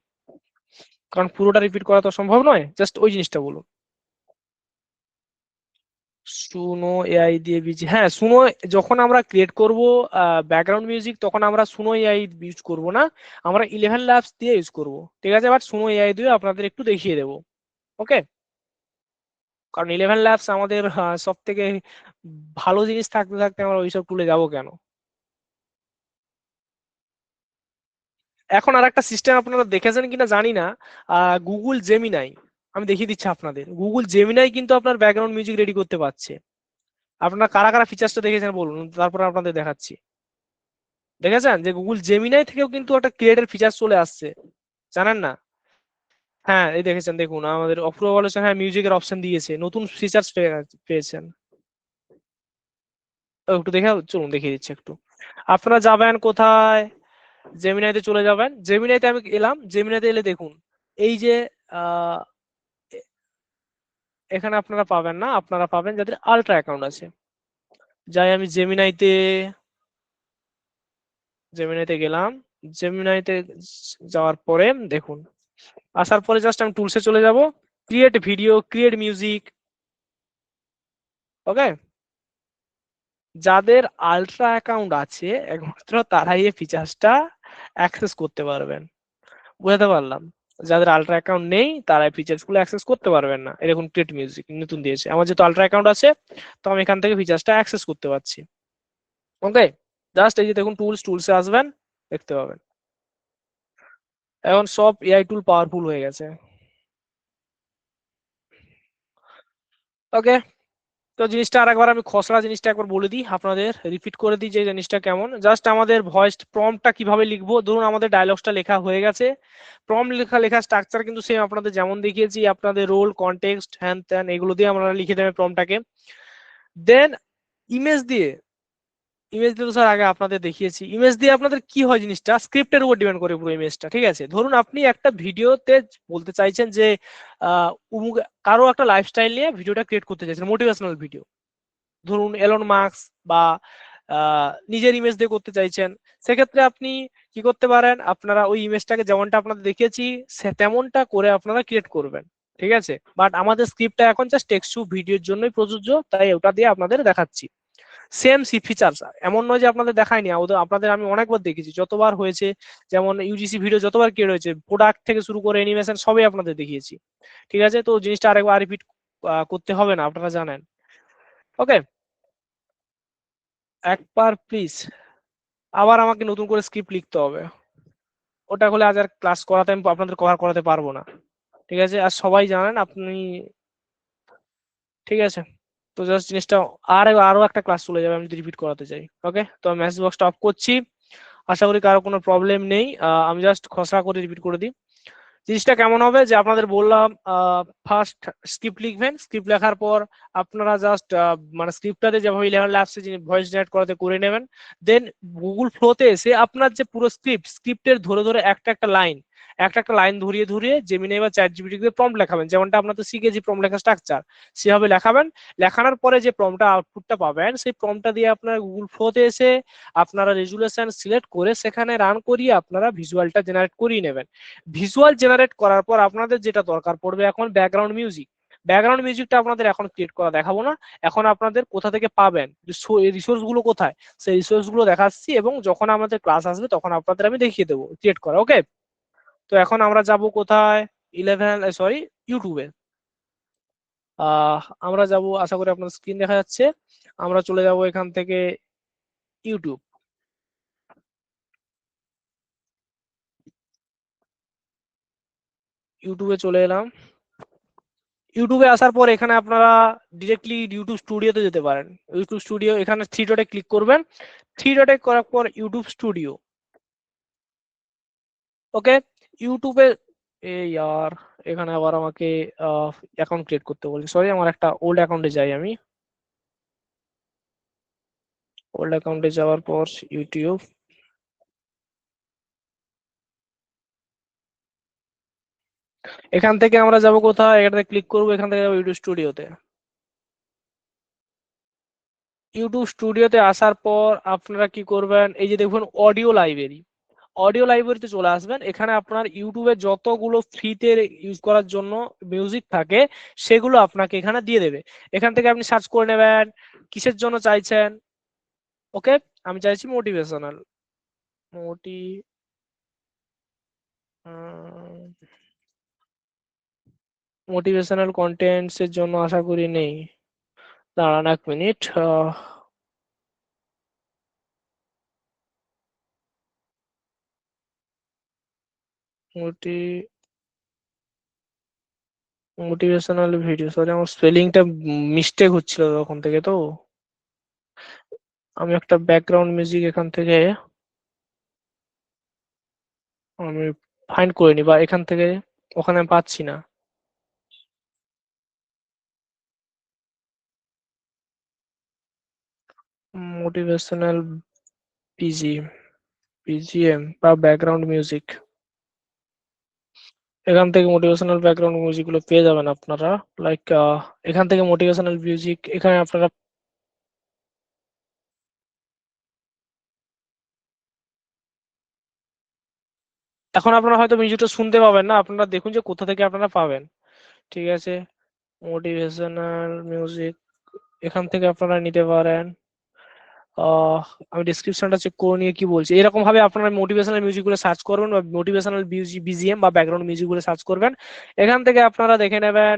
কারণ পুরোটা রিপিট করা তো সম্ভব নয়, জাস্ট ওই জিনিসটা বলুন। সুনো এআই দিয়ে বিজি, হ্যাঁ সুনো যখন আমরা ক্রিয়েট করব ব্যাকগ্রাউন্ড মিউজিক তখন আমরা সুনো এআই ইউজ করব না, আমরা 11 ল্যাবস দিয়ে ইউজ করব, ঠিক আছে। বাট সুনো এআই দিয়ে আপনাদের একটু দেখিয়ে দেবো, ওকে। কারণ 11 ল্যাবস আমাদের সব থেকে ভালো জিনিস থাকতে থাকতে আমরা ওইসব টুলে যাব কেন। এখন আর একটা সিস্টেম আপনারা দেখেছেন কিনা জানি না, গুগল জেমিনাই, আমি দেখিয়ে দিচ্ছি আপনাদের। গুগল জেমিনাই কিন্তু আপনার ব্যাকগ্রাউন্ড মিউজিক রেডি করতে পারছে। আপনারা কারা কারা ফিচার্সটা দেখেছেন বলুন, তারপর আপনাদের দেখাচ্ছি। দেখেছেন যে গুগল জেমিনাই থেকেও কিন্তু একটা ক্রিয়েটের ফিচার চলে আসছে, জানেন না? হ্যাঁ এই দেখেছেন, দেখুন আমাদের অপূর্ব বলেছেন হ্যাঁ মিউজিকের অপশন দিয়েছে, নতুন ফিচার্স পেয়েছেন। একটু দেখে চলুন দেখিয়ে দিচ্ছি একটু। আপনারা যাবেন কোথায়, জেমিনাইতে চলে যাবেন। জেমিনাইতে আমি এলাম, জেমিনাইতে এলে দেখুন এই যে আহ এখানে আপনারা পাবেন না, আপনারা পাবেন যাদের আলট্রা অ্যাকাউন্ট আছে। যাই আমি জেমিনাইতে, জেমিনাইতে গেলাম। জেমিনাইতে যাওয়ার পরে দেখুন, আসার পরে জাস্ট আমি টুলসে চলে যাব, ক্রিয়েট ভিডিও, ক্রিয়েট মিউজিক, ওকে। যাদের আলট্রা অ্যাকাউন্ট আছে একমাত্র তারাই এই ফিচার্সটা অ্যাক্সেস করতে পারবেন, বুঝতে পারলাম। যাদের আলট্রা অ্যাকাউন্ট নেই তারা এই ফিচার্স গুলো অ্যাক্সেস করতে পারবেন না। এরকম ক্রিয়েট মিউজিক নতুন দিয়েছে, আমার যেহেতু আলট্রা অ্যাকাউন্ট আছে তো আমি এখান থেকে ফিচার্সটা অ্যাক্সেস করতে পারছি, ওকে। জাস্ট এই যে দেখুন টুলসে আসবেন, দেখতে পাবেন এখন সব এআই টুল পাওয়ারফুল হয়ে গেছে, ওকে। তো জিনিসটা আরেকবার আমি খসড়া জিনিসটা একবার বলে দিই, আপনাদের রিপিট করে দিই যে জিনিসটা কেমন। জাস্ট আমাদের ভয়েস প্রম্পটটা কিভাবে লিখবো, ধরুন আমাদের ডায়লগসটা লেখা হয়ে গেছে, প্রম্পট লেখা স্ট্রাকচার কিন্তু সেম আপনাদের যেমন দেখিয়েছি, আপনাদের রোল কনটেক্সট হ্যান ত্যান এগুলো দিয়ে আমরা লিখে দেবে প্রম্পটটাকে। দেন ইমেজ দিয়ে, ইমেজ দিয়ে তো স্যার আগে আপনাদের দেখিয়েছি, ইমেজ দিয়ে আপনাদের কি হয় জিনিসটা স্ক্রিপ্টের উপর ডিপেন্ড করে পুরো ইমেজটা, ঠিক আছে। ধরুন আপনি একটা ভিডিওতে বলতে চাইছেন যে কারো একটা লাইফস্টাইল নিয়ে ভিডিওটা ক্রিয়েট করতে চাইছেন, মোটিভেশনাল ভিডিও, ধরুন এলন মাস্ক বা নিজের ইমেজ দিয়ে করতে চাইছেন, সেক্ষেত্রে আপনি কি করতে পারেন, আপনারা ওই ইমেজটাকে যেমনটা আপনাদের দেখিয়েছি তেমনটা করে আপনারা ক্রিয়েট করবেন, ঠিক আছে। বাট আমাদের স্ক্রিপ্টটা এখন জাস্ট টেক্সট টু ভিডিওর জন্যই প্রযোজ্য, তাই ওটা দিয়ে আপনাদের দেখাচ্ছি। সেম সি ফিচার্স, এমন নয় যে আপনাদের দেখায়নি, আপনাদের আমি অনেকবার দেখেছি, যতবার হয়েছে, যেমন ইউজিসি ভিডিও যতবার ক্রিয়েট হয়েছে, প্রোডাক্ট থেকে শুরু করে অ্যানিমেশন সবই আপনাদের দেখিয়েছি, ঠিক আছে। তো জিনিসটা আরেকবার রিপিট করতে হবে না, আপনারা জানেন, ওকে। একবার প্লিজ আবার আমাকে নতুন করে স্ক্রিপ্ট লিখতে হবে, ওটা হলে আজ আর ক্লাস করাতে আমি আপনাদের কভার করাতে পারবো না, ঠিক আছে। আর সবাই জানেন আপনি, ঠিক আছে। তো জাস্ট জিনিসটা আরো একটা ক্লাস চলে যাবে আমি যদি রিপিট করাতে চাই, ওকে। তো আমি মেসেজ বক্সটা অফ করছি, আশা করি কারো কোনো প্রবলেম নেই। আমি জাস্ট খসড়া করে রিপিট করে দিই। জিনিসটা কেমন হবে যে আপনাদের বললাম ফার্স্ট স্ক্রিপ্ট লিখবেন, স্ক্রিপ্ট লেখার পর আপনারা জাস্ট মানে স্ক্রিপ্টটাতে যেভাবে 11 ল্যাবসে ভয়েস জেনারেট করাতে করে নেবেন। দেন গুগল ফ্লোতে এসে আপনার যে পুরো স্ক্রিপ্টের ধরে ধরে একটা একটা লাইন ধরিয়ে ধরিয়ে জেমিনি বা চ্যাট জিপিটি দিয়ে প্রম্পট লেখাবেন, যেমনটা আপনাদের শিখেছি প্রম্পট লেখা স্ট্রাকচার, সেভাবে লেখাবেন। লেখানোর পরে যে প্রম্পটটা আউটপুটটা পাবেন সেই প্রম্পটটা দিয়ে আপনারা গুগল ফ্লোতে এসে আপনারা রেজুলেশন সিলেক্ট করে সেখানে রান করিয়ে আপনারা ভিজুয়ালটা জেনারেট করিয়ে নেবেন। ভিজুয়াল জেনারেট করার পর আপনাদের যেটা দরকার পড়বে এখন ব্যাকগ্রাউন্ড মিউজিক। ব্যাকগ্রাউন্ড মিউজিকটা আপনাদের এখন ক্রিয়েট করা দেখাবো না, এখন আপনাদের কোথা থেকে পাবেন, রিসোর্স গুলো কোথায় সেই রিসোর্স গুলো দেখাচ্ছি, এবং যখন আমাদের ক্লাস আসবে তখন আপনাদের আমি দেখিয়ে দেবো ক্রিয়েট করা, ওকে। তো এখন আমরা যাব কোথায়, ইউটিউবে। আমরা যাব, আশা করি আপনার স্ক্রিন দেখা যাচ্ছে, আমরা চলে যাব এখান থেকে ইউটিউব। ইউটিউবে চলে এলাম। ইউটিউবে আসার পর এখানে আপনারা ডিরেক্টলি ইউটিউব স্টুডিওতে যেতে পারেন। ইউটিউব স্টুডিও এখানে থ্রি ডটে ক্লিক করবেন, থ্রি ডটে করার পর ইউটিউব স্টুডিও, ওকে। ইউটিউবে ইয়ার এখানে আবার আমাকে অ্যাকাউন্ট ক্রিয়েট করতে বলছে, সরি আমার একটা ওল্ড অ্যাকাউন্টে যাই আমি। ওল্ড অ্যাকাউন্টে যাওয়ার পর ইউটিউব, এখান থেকে আমরা যাব কোথায়, এখানে ক্লিক করবো, এখান থেকে যাবো ইউটিউব স্টুডিওতে। ইউটিউব স্টুডিওতে আসার পর আপনারা কি করবেন, এই যে দেখুন অডিও লাইব্রেরি, অডিও লাইব্রেরিতে চলে আসবেন। এখানে আপনার ইউটিউবে যতগুলো ফ্রিতে ইউজ করার জন্য মিউজিক থাকে সেগুলো আপনাকে এখানে দিয়ে দেবে। এখান থেকে আপনি সার্চ করে নেবেন কিসের জন্য চাইছেন। ওকে, আমি চাইছি মোটিভেশনাল। মোটি মোটিভেশনাল কন্টেন্টস এর জন্য আশা করি নেই। দাঁড়ান 1 মিনিট। মোটি মোটিভেশনাল ভিডিও, সরি আমার স্পেলিংটা মিস্টেক হচ্ছিল তখন থেকে। তো আমি একটা ব্যাকগ্রাউন্ড মিউজিক এখান থেকে আমি ফাইন্ড করিনি, বা এখান থেকে ওখানে আমি পাচ্ছি না। মোটিভেশনাল বিজিএম বা ব্যাকগ্রাউন্ড মিউজিক, এখান থেকে মোটিভেশনাল ব্যাকগ্রাউন্ড মিউজিক গুলো পেয়ে যাবেন আপনারা। লাইক এখান থেকে মোটিভেশনাল মিউজিক এখানে আপনারা এখন আপনারা হয়তো মিউজিকটা শুনতে পাবেন না, আপনারা দেখুন যে কোথা থেকে আপনারা পাবেন। ঠিক আছে, মোটিভেশনাল মিউজিক এখান থেকে আপনারা নিতে পারেন। আহ আমি ডেসক্রিপশনটা চেক করে নিয়ে কি বলছি, এরকম ভাবে আপনারা মোটিভেশনাল মিউজিক গুলো সার্চ করবেন বা মোটিভেশনাল বিজিএম বা ব্যাকগ্রাউন্ড মিউজিক গুলো সার্চ করবেন। এখান থেকে আপনারা দেখে নেবেন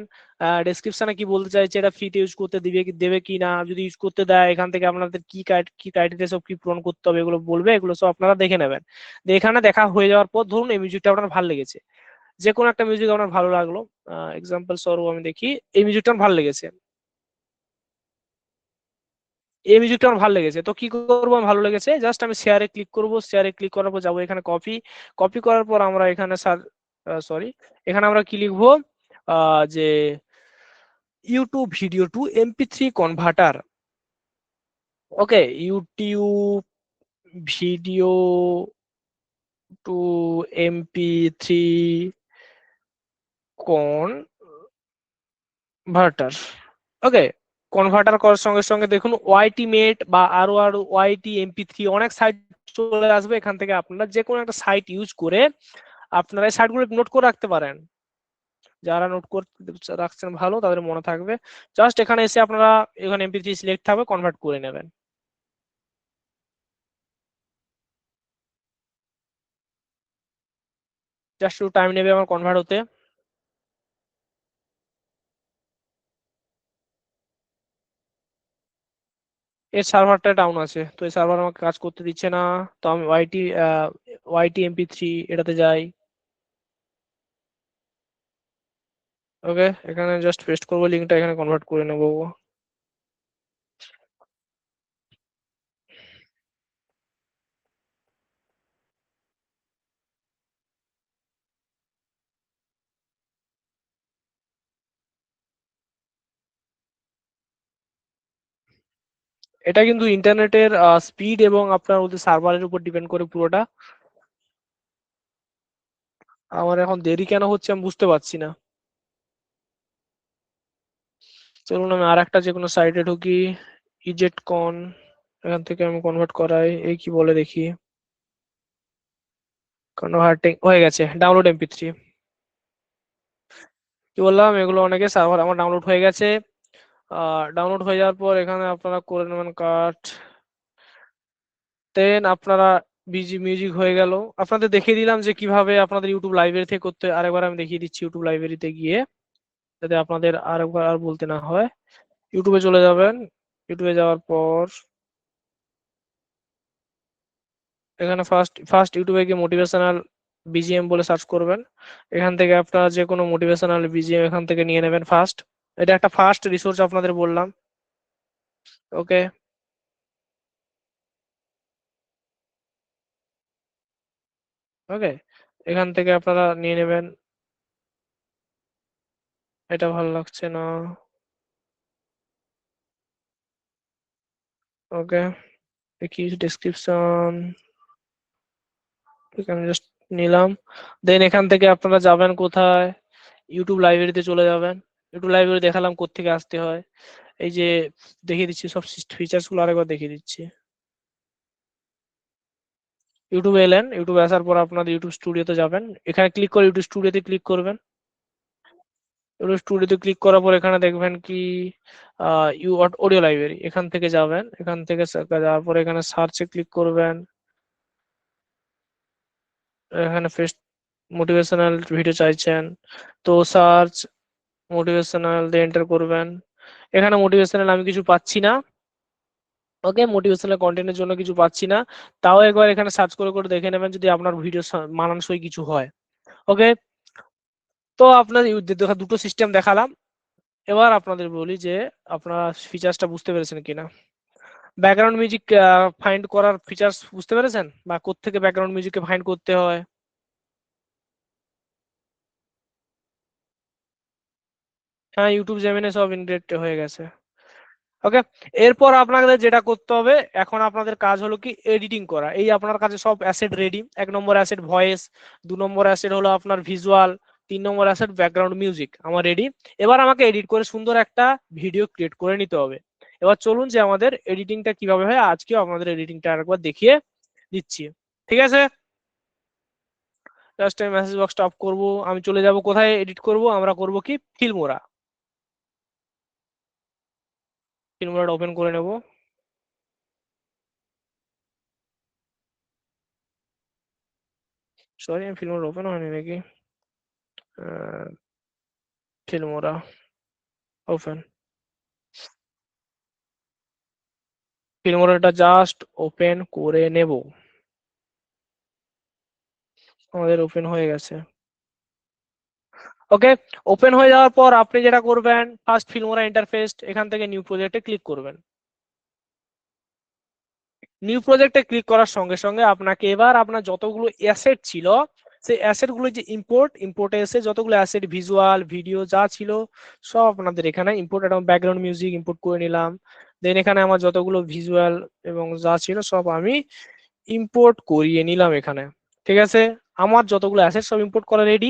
ডেসক্রিপশনে কি বলতে চাইছে, এটা ফ্রিতে ইউজ করতে দেবে কি না। যদি ইউজ করতে দেয় এখান থেকে আপনাদের কি ক্রাইটেরিয়া সব কি পূরণ করতে হবে এগুলো বলবে, এগুলো সব আপনারা দেখে নেবেন। এখানে দেখা হয়ে যাওয়ার পর ধরুন এই মিউজিকটা আপনার ভালো লেগেছে, যে কোনো একটা মিউজিক আপনার ভালো লাগলো, এক্সাম্পল স্বরূপ আমি দেখি এই মিউজিকটা আমার ভালো লেগেছে, এই মিউজিকটা আমার ভালো লেগেছে। তো কি করবো, আমি ভালো লেগেছে জাস্ট আমি শেয়ারে ক্লিক করব। শেয়ারে ক্লিক করার পর যাবো এখানে কপি, কপি করার পর আমরা এখানে সরি এখানে আমরা কি লিখবো যে YouTube video two MP3 converter. ওকে, YouTube video two MP3 converter. ওকে, কনভার্টার করার সঙ্গে সঙ্গে দেখুন ওয়াইটি মেট বা আরো আরো ওয়াইটি এমপি3 অনেক সাইট চলে আসবে। এখান থেকে আপনারা যে কোনো একটা সাইট ইউজ করে আপনারা এই সাইটগুলো নোট করে রাখতে পারেন। যারা নোট করে রাখছেন ভালো, তাদের মনে থাকবে। জাস্ট এখানে এসে আপনারা এখানে এমপি3 সিলেক্ট থাকবে, কনভার্ট করে নেবেন। জাস্ট একটু টাইম নেবে আমার কনভার্ট হতে। এর সার্ভারটা ডাউন আছে, তো এই সার্ভার আমাকে কাজ করতে দিচ্ছে না। তো আমি ওয়াইটি এমপি3 এটাতে যাই। ওকে, এখানে জাস্ট পেস্ট করবো লিঙ্কটা, এখানে কনভার্ট করে নেবো। এটা কিন্তু ইন্টারনেটের স্পিড এবং আপনার ওদের সার্ভারের উপর ডিপেন্ড করে পুরোটা। আমার এখন দেরি কেন হচ্ছে আমি বুঝতে পারছি না। চলুন আমি আর একটা যে কোনো সাইটে ঢুকি, ইজেট কন, এখান থেকে আমি কনভার্ট করাই। এই কি বলে দেখি, কনভার্টিং হয়ে গেছে, ডাউনলোড এমপি3। কি বললাম, এগুলো অনেকে সার্ভার আমার ডাউনলোড হয়ে গেছে। ডাউনলোড হয়ে যাওয়ার পর এখানে আপনারা করে নেবেন কাট, দেন আপনারা বিজি মিউজিক হয়ে গেল। আপনাদের দেখিয়ে দিলাম যে কিভাবে আপনাদের ইউটিউব লাইব্রেরি থেকে করতে, আরেকবার আমি দেখিয়ে দিচ্ছি ইউটিউব লাইব্রেরিতে গিয়ে, যাতে আপনাদের আরেকবার আর বলতে না হয়। ইউটিউবে চলে যাবেন, ইউটিউবে যাওয়ার পর এখানে ফার্স্ট ফার্স্ট ইউটিউবে গিয়ে মোটিভেশনাল বিজিএম বলে সার্চ করবেন। এখান থেকে আপনারা যে কোনো মোটিভেশনাল বিজিএম এখান থেকে নিয়ে নেবেন ফার্স্ট। এটা একটা ফার্স্ট রিসোর্স আপনাদের বললাম। ওকে, ওকে, এখান থেকে আপনারা নিয়ে নেবেন। এটা ভালো লাগছে না। ওকে, দেখি ডেসক্রিপশন, আমি জাস্ট নিলাম। দেন এখান থেকে আপনারা যাবেন কোথায়, ইউটিউব লাইব্রেরিতে চলে যাবেন। ইউটিউব লাইব্রেরি দেখালাম কোত্থেকে আসতে হয়, এই যে দেখিয়ে দিচ্ছি সব ফিচার্স গুলো আরেকবার দেখিয়ে দিচ্ছি। ইউটিউবে এলেন, ইউটিউবে আসার পর আপনাদের ইউটিউব স্টুডিওতে যাবেন, এখানে ক্লিক করে ইউটিউব স্টুডিওতে ক্লিক করবেন। ইউটিউব স্টুডিওতে ক্লিক করার পর এখানে দেখবেন কি ইউ অডিও লাইব্রেরি, এখান থেকে যাবেন, এখান থেকে যাওয়ার পর এখানে সার্চে ক্লিক করবেন, এখানে ফেস্ট মোটিভেশনাল ভিডিও চাইছেন তো সার্চ মোটিভেশনাল দিয়ে এন্টার করবেন। এখানে মোটিভেশনাল আমি কিছু পাচ্ছি না, ওকে, মোটিভেশনাল কন্টেন্টের জন্য কিছু পাচ্ছি না, তাও একবার এখানে সার্চ করে করে দেখে নেবেন যদি আপনার ভিডিও মানানসই কিছু হয়। ওকে, তো আপনার দুটো সিস্টেম দেখালাম, এবার আপনাদের বলি যে আপনারা ফিচার্সটা বুঝতে পেরেছেন কিনা। ব্যাকগ্রাউন্ড মিউজিক ফাইন্ড করার ফিচার্স বুঝতে পেরেছেন, বা কোত্থেকে ব্যাকগ্রাউন্ড মিউজিককে ফাইন্ড করতে হয়? হ্যাঁ, ইউটিউব জেমিনে সব ইনগ্রেড হয়ে গেছে। ওকে, এরপর আপনাদের যেটা করতে হবে, এখন আপনাদের কাজ হলো কি এডিটিং করা। এই আপনার কাছে সব অ্যাসেট রেডি, 1 নম্বর অ্যাসেট ভয়েস, 2 নম্বর অ্যাসেট হলো আপনার ভিজুয়াল, 3 নম্বর অ্যাসেট ব্যাকগ্রাউন্ড মিউজিক আমার রেডি। এবার আমাকে এডিট করে সুন্দর একটা ভিডিও ক্রিয়েট করে নিতে হবে। এবার চলুন যে আমাদের এডিটিংটা কিভাবে হয়, আজকেও আপনাদের এডিটিংটা আরেকবার দেখিয়ে দিচ্ছি। ঠিক আছে, জাস্ট আমি মেসেজ বক্সটা অফ করবো, আমি চলে যাব কোথায় এডিট করব, আমরা করব কি ফিল্মোরা। ফিল্মোরাটা ওপেন করে নেব। সরি, আমি ফিল্মোরা ওপেন হয়নি নাকি, ফিল্মোরা ওপেন, ফিল্মোরাটা জাস্ট ওপেন করে নেব। আমাদের ওপেন হয়ে গেছে। ওকে, ওপেন হয়ে যাওয়ার পর আপনি যেটা করবেন, ফার্স্ট ফিল্মোরা ইন্টারফেস, এখান থেকে নিউ প্রজেক্টে ক্লিক করবেন। নিউ প্রজেক্টে ক্লিক করার সঙ্গে সঙ্গে আপনাকে এবার আপনার যতগুলো অ্যাসেট ছিল, সেই অ্যাসেট গুলো যে ইম্পোর্টে এসে যতগুলো অ্যাসেট ভিজুয়াল ভিডিও যা ছিল সব আপনাদের এখানে ইম্পোর্ট, একটা ব্যাকগ্রাউন্ড মিউজিক ইম্পোর্ট করে নিলাম। দেন এখানে আমার যতগুলো ভিজুয়াল এবং যা ছিল সব আমি ইম্পোর্ট করিয়ে নিলাম এখানে। ঠিক আছে, আমার যতগুলো অ্যাসেট সব ইম্পোর্ট করা রেডি।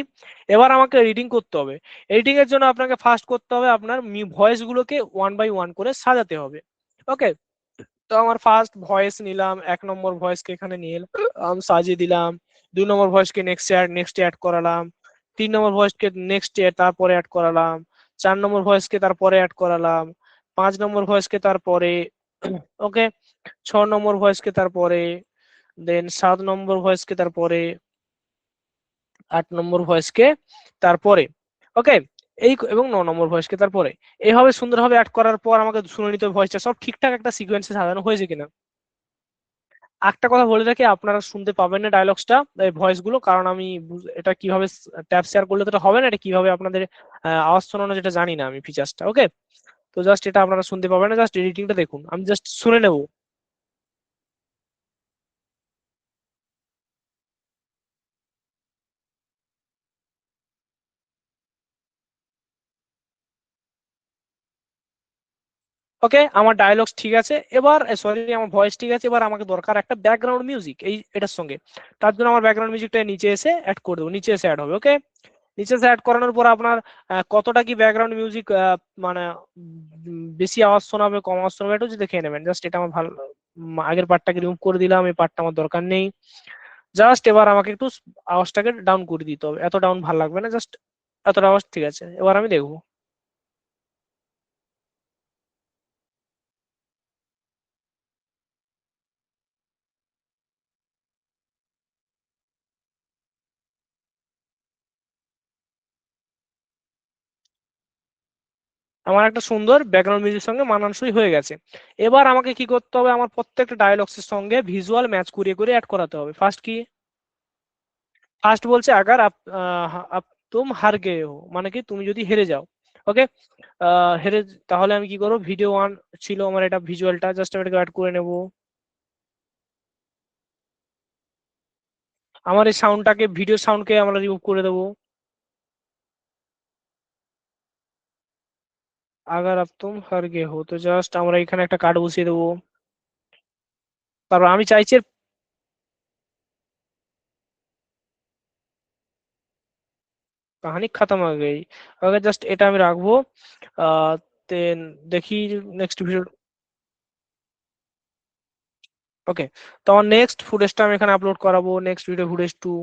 এবার আমাকে এডিটিং করতে হবে। এডিটিং এর জন্য আপনাকে ফার্স্ট করতে হবে আপনার ভয়েস গুলোকে 1 বাই 1 করে সাজাতে হবে। ওকে, তো আমার ফার্স্ট ভয়েস নিলাম, 1 নম্বর ভয়েসকে এখানে নিয়ে এলাম, সাজিয়ে দিলাম। 2 নম্বর ভয়েসকে নেক্সট অ্যাড করালাম। 3 নম্বর ভয়েসকে নেক্সট তারপরে অ্যাড করালাম। 4 নম্বর ভয়েসকে তারপরে অ্যাড করালাম। 5 নম্বর ভয়েসকে তারপরে, ওকে, 6 নম্বর ভয়েসকে তারপরে, দেন 7 নম্বর ভয়েসকে তারপরে, 8 নম্বর ভয়েসকে তারপরে, ওকে, এই এবং 9 নম্বর ভয়েসকে তারপরে। এইভাবে সুন্দরভাবে অ্যাড করার পর আমাকে শুনে নিতে হবে ভয়েসটা সব ঠিকঠাক একটা সিকোয়েন্সে সাজানো হয়েছে কিনা। একটা কথা বলে রাখি, আপনারা শুনতে পাবেন না ডায়লগসটা, এই ভয়েস গুলো, কারণ আমি এটা কিভাবে ট্যাব শেয়ার করলে তো এটা হবে না, এটা কিভাবে আপনাদের আওয়াজ শোনানো যেটা জানি না আমি ফিচার্সটা। ওকে, তো জাস্ট এটা আপনারা শুনতে পাবেন না, জাস্ট এডিটিংটা দেখুন, আমি জাস্ট শুনে নেব। ওকে, আমার ডায়লগস ঠিক আছে, এবার সরি আমার ভয়েস ঠিক আছে, এবার আমাকে দরকার একটা ব্যাকগ্রাউন্ড মিউজিক এই এটার সঙ্গে। তার জন্য আমার ব্যাকগ্রাউন্ড মিউজিকটা নিচে এসে অ্যাড করে দেবো, নিচে এসে অ্যাড হবে। ওকে, নিচে এসে অ্যাড করানোর পর আপনার কতটা কি ব্যাকগ্রাউন্ড মিউজিক মানে বেশি আওয়াজ শোনাবে কম আওয়াজ শোনাবে একটু যদি দেখে নেবেন। জাস্ট এটা আমার ভালো, আগের পার্টটাকে রিমুভ করে দিলাম, এই পার্টটা আমার দরকার নেই। জাস্ট এবার আমাকে একটু আওয়াজটাকে ডাউন করে দিতে হবে, এত ডাউন ভালো লাগবে না, জাস্ট এতটা আওয়াজ ঠিক আছে। এবার আমি দেখবো। আমার একটা সুন্দর ব্যাকগ্রাউন্ড মিউজিক সঙ্গে মানানসই হয়ে গেছে। এবার আমাকে কি করতে হবে, আমার প্রত্যেকটা ডায়লগসের সঙ্গে ভিজুয়াল ম্যাচ করিয়ে করে অ্যাড করাতে হবে। ফার্স্ট কি, ফার্স্ট বলছে আগার আপ তুম হার গে হো, মানে কি তুমি যদি হেরে যাও। ওকে, হেরে, তাহলে আমি কি করবো, ভিডিও 1 ছিল আমার, এটা ভিজুয়ালটা জাস্ট আমি এটাকে অ্যাড করে নেব। আমার এই সাউন্ডটাকে, ভিডিও সাউন্ডকে আমরা রিমুভ করে দেবো। আগার আপ তুম হার গে হো, তো জাস্ট আমরা এখানে একটা কার্ড বসিয়ে দেবো। তারপর আমি চাইছি কাহানি খতম হয়ে গই। ওকে, জাস্ট এটা আমি রাখবো। দেন দেখি নেক্সট ভিডিও। ওকে, তো আমার নেক্সট ফুটেজটা আমি এখানে আপলোড করাবো, নেক্সট ভিডিও ফুটেজ 2।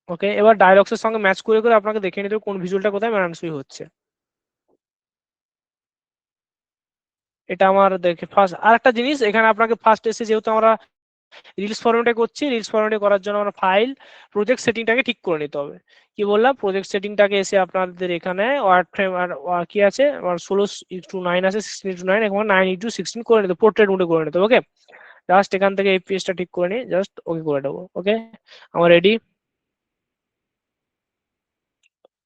ওকে, এবার ডায়লগসের সঙ্গে ম্যাচ করে করে আপনাকে দেখে নিতে হবে কোন ভিজুয়ালটা কোথায় ম্যানসুই হচ্ছে। এটা আমার দেখে ফার্স্ট, আরেকটা জিনিস এখানে আপনাকে ফার্স্ট এসে, যেহেতু আমরা রিলস ফরম্যাটে করছি, রিলস ফরম্যাটে করার জন্য আমরা ফাইল প্রজেক্ট সেটিংটাকে ঠিক করে নিতে হবে। কি বললাম, প্রজেক্ট সেটিংটাকে এসে আপনাদের এখানে ওয়ার্ড ফ্রেম আর কি আছে, আমার 16:9 আছে, 16:9, এখন 9:16 করে নিতে, পোর্ট্রেট মোডে করে নিতে হবে। ওকে, জাস্ট এখান থেকে এই পেজটা ঠিক করে নিই, জাস্ট ওকে করে দেবো। ওকে, আমার রেডি।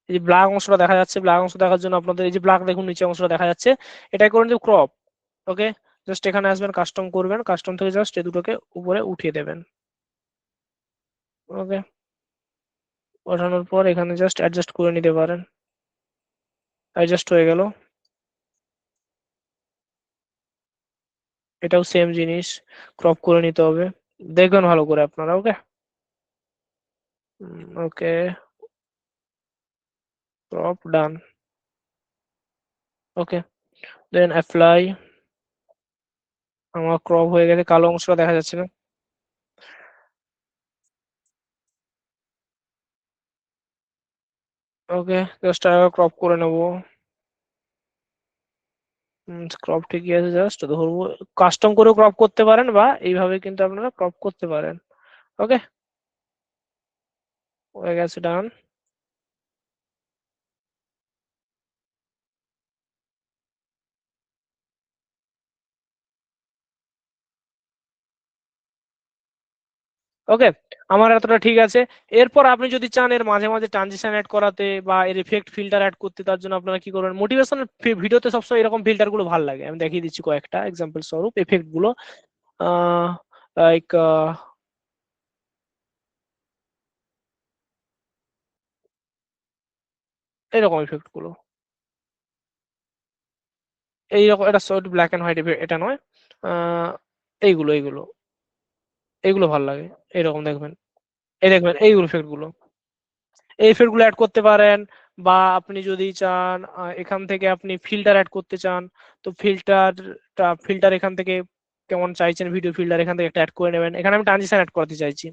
এই যে ব্ল্যাক অংশটা দেখা যাচ্ছে, ব্ল্যাক অংশ দেখার জন্য আপনাদের এই যে ব্ল্যাক দেখুন নিচে অংশটা দেখা যাচ্ছে, এটাই করে নিতে ক্রপ। ওকে, জাস্ট এখানে আসবেন, কাস্টম করবেন, কাস্টম থেকে জাস্ট এই দুটোকে উপরে উঠিয়ে দেবেন। ওকে, ওঠানোর পর এখানে জাস্ট অ্যাডজাস্ট করে নিতে পারেন, অ্যাডজাস্ট হয়ে গেল। এটাও সেম জিনিস, ক্রপ করে নিতে হবে, দেখবেন ভালো করে আপনারা। ওকে, ওকে, ক্রপ ডান। ওকে, দেন অ্যাপ্লাই। আমার ক্রপ হয়ে গেছে, কালো অংশটা দেখা যাচ্ছে না। ওকে, জাস্ট ক্রপ করে নেবো, ক্রপ ঠিকই আছে, জাস্ট ধরবো, কাস্টম করেও ক্রপ করতে পারেন বা এইভাবে কিন্তু আপনারা ক্রপ করতে পারেন। ওকে, হয়ে গেছে, ডান। ওকে, আমার এতটা ঠিক আছে। এরপর আপনি যদি চান এর মাঝে মাঝে ট্রানজিশন অ্যাড করাতে বা এর ইফেক্ট ফিল্টার অ্যাড করতে, তার জন্য আপনারা কি করবেন, মোটিভেশনাল ভিডিওতে সবসময় এরকম ফিল্টার গুলো ভালো লাগে, আমি দেখিয়ে দিচ্ছি কয়েকটা এক্সাম্পল স্বরূপ এফেক্ট গুলো। লাইক এরকম ইফেক্ট গুলো, এইরকম, এটা short black and white effect, এটা নয়। আহ, এইগুলো এইগুলো এইগুলো ভালো লাগে, এরকম দেখবেন, এই দেখবেন এইগুলো ইফেক্ট গুলো, এই ইফেক্ট গুলো অ্যাড করতে পারেন। বা আপনি যদি চান এখান থেকে আপনি ফিল্টার অ্যাড করতে চান, তো ফিল্টার এখান থেকে কেমন চাইছেন, ভিডিও ফিল্টার এখান থেকে একটা অ্যাড করে নেবেন। এখানে আমি ট্রানজিশন অ্যাড করতে চাইছি,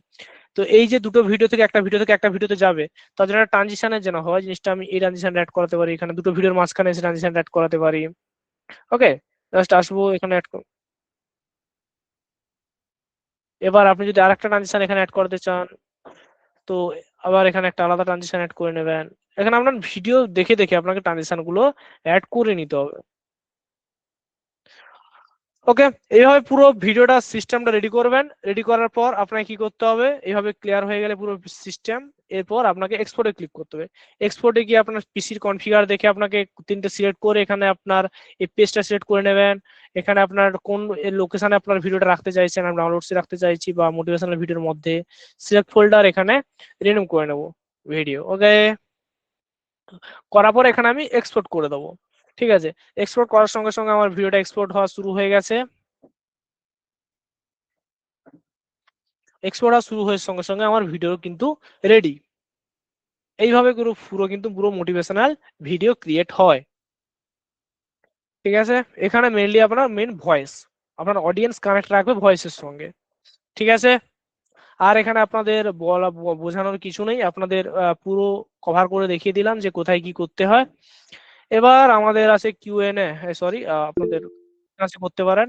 তো এই যে দুটো ভিডিও থেকে একটা ভিডিও থেকে একটা ভিডিওতে যাবে, তার জন্য ট্রানজিশনের যেন হয় জিনিসটা, আমি এই ট্রানজিশন অ্যাড করাতে পারি, এখানে দুটো ভিডিওর মাঝখানে এসে ট্রানজিশন অ্যাড করাতে পারি। ওকে, জাস্ট আসবো এখানে অ্যাড। এবার আপনি যদি আরেকটা ট্রানজিশন এখানে অ্যাড করতে চান, তো আবার এখানে একটা আলাদা ট্রানজিশন অ্যাড করে নেবেন। এখানে আপনার ভিডিও দেখে দেখে আপনাকে ট্রানজিশন গুলো অ্যাড করে নিতে হবে। ওকে, এইভাবে পুরো ভিডিওটা সিস্টেমটা রেডি করবেন, রেডি করার পর আপনাকে কি করতে হবে, এইভাবে ক্লিয়ার হয়ে গেলে পুরো সিস্টেম, এরপর আপনাকে এক্সপোর্টে ক্লিক করতে হবে। এক্সপোর্টে গিয়ে আপনার পিসির কনফিগার দেখে আপনাকে তিনটে সিলেক্ট করে এখানে আপনার এই পেজটা সিলেক্ট করে নেবেন। এখানে আপনার কোন লোকেশনে আপনার ভিডিওটা রাখতে চাইছেন, আমি ডাউনলোডসে রাখতে চাইছি বা মোটিভেশনাল ভিডিওর মধ্যে, সিলেক্ট ফোল্ডার এখানে রিনেম করে নেব ভিডিও। ওকে, করার পর এখানে আমি এক্সপোর্ট করে দেবো। ঠিক আছে, এক্সপোর্ট করার সঙ্গে সঙ্গে আমার ভিডিওটা এক্সপোর্ট হওয়া শুরু হয়ে গেছে। এক্সপোর্ট হওয়া শুরু হওয়ার সঙ্গে সঙ্গে আমার ভিডিও কিন্তু রেডি। এইভাবে পুরো পুরো কিন্তু পুরো মোটিভেশনাল ভিডিও ক্রিয়েট হয়। ঠিক আছে, এখানে মেইনলি আপনার মেইন ভয়েস, আপনার অডিয়েন্স কানেক্ট রাখবে ভয়েসের সঙ্গে। ঠিক আছে, আর এখানে আপনাদের বলা বোঝানোর কিছু নেই, আপনাদের পুরো কভার করে দেখিয়ে দিলাম যে কোথায় কি করতে হয়। এবার আমাদের আছে কিউএনএ, সরি, আপনাদের কাছে করতে পারেন,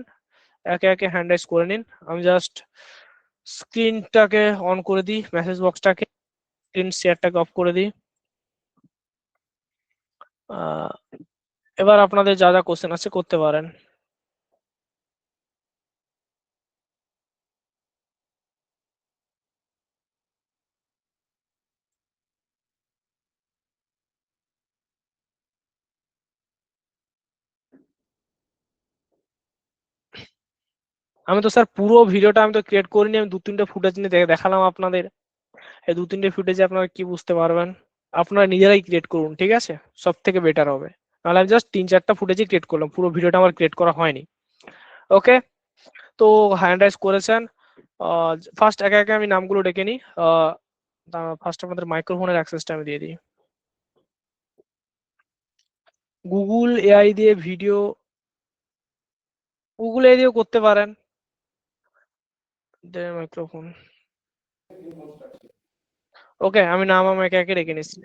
একে একে হ্যান্ড রাইজ করে নিন। আমি জাস্ট স্ক্রিনটাকে অন করে দিই, মেসেজ বক্সটাকে, স্ক্রিন শেয়ারটাকে অফ করে দিই। আহ, এবার আপনাদের যা যা কোশ্চেন আছে করতে পারেন। আমি তো স্যার পুরো ভিডিওটা আমি তো ক্রিয়েট করিনি, আমি দু তিনটে ফুটেজ নিয়ে দেখালাম আপনাদের। এই দু তিনটে ফুটেজে আপনারা কি বুঝতে পারবেন, আপনারা নিজেরাই ক্রিয়েট করুন, ঠিক আছে, সব থেকে বেটার হবে। নাহলে আমি জাস্ট 3-4টা ফুটেজই ক্রিয়েট করলাম, পুরো ভিডিওটা আমার ক্রিয়েট করা হয়নি। ওকে, তো হ্যান্ড রাইজ করেছেন, ফার্স্ট একে একে আমি নামগুলো ডেকে নিই। ফার্স্ট আপনাদের মাইক্রোফোনের অ্যাক্সেসটা আমি দিয়ে দিই। গুগল এআই দিয়ে ভিডিও গুগলে দিয়েও করতে পারেন। মাইক্রোফোন। ওকে, আমি নাম আমার একে একে রেখে নিচ্ছি।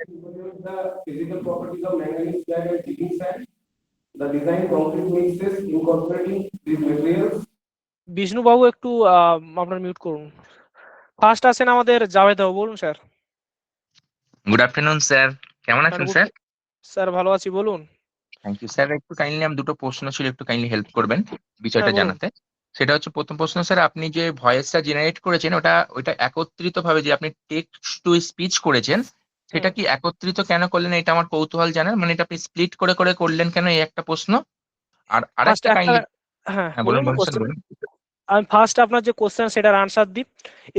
বিষ্ণু বাবু একটু আপনার মিউট করুন। ফার্স্ট আছেন আমাদের জাভেদ বাবু, বলুন স্যার। গুড আফটারনুন স্যার, কেমন আছেন স্যার? স্যার ভালো আছি, বলুন। Thank you sir. একটু কাইন্ডলি আমি দুটো প্রশ্ন ছিল, একটু কাইন্ডলি হেল্প করবেন বিষয়টা হ্যাঁ, বলুন। জানাতে। সেটা হচ্ছে প্রথম প্রশ্ন স্যার, আপনি যে ভয়েসটা জেনারেট করেছেন ওটা একত্রিত ভাবে যে আপনি টেক্সট টু স্পিচ করেছেন, সেটা কি একত্রিত কেন করলেন, এটা আমার কৌতূহল জানার। মানে এটা আপনি স্প্লিট করে করে করলেন কেন, এই একটা প্রশ্ন। আর ফার্স্ট আরেকটা একটা, কাইন্ডলি, হ্যাঁ হ্যাঁ বলুন বলুন না বলুন স্যার কোশ্চেন। বলুন। আমি ফার্স্ট আপনার যে কোশ্চেন সেটার আনসার দিই।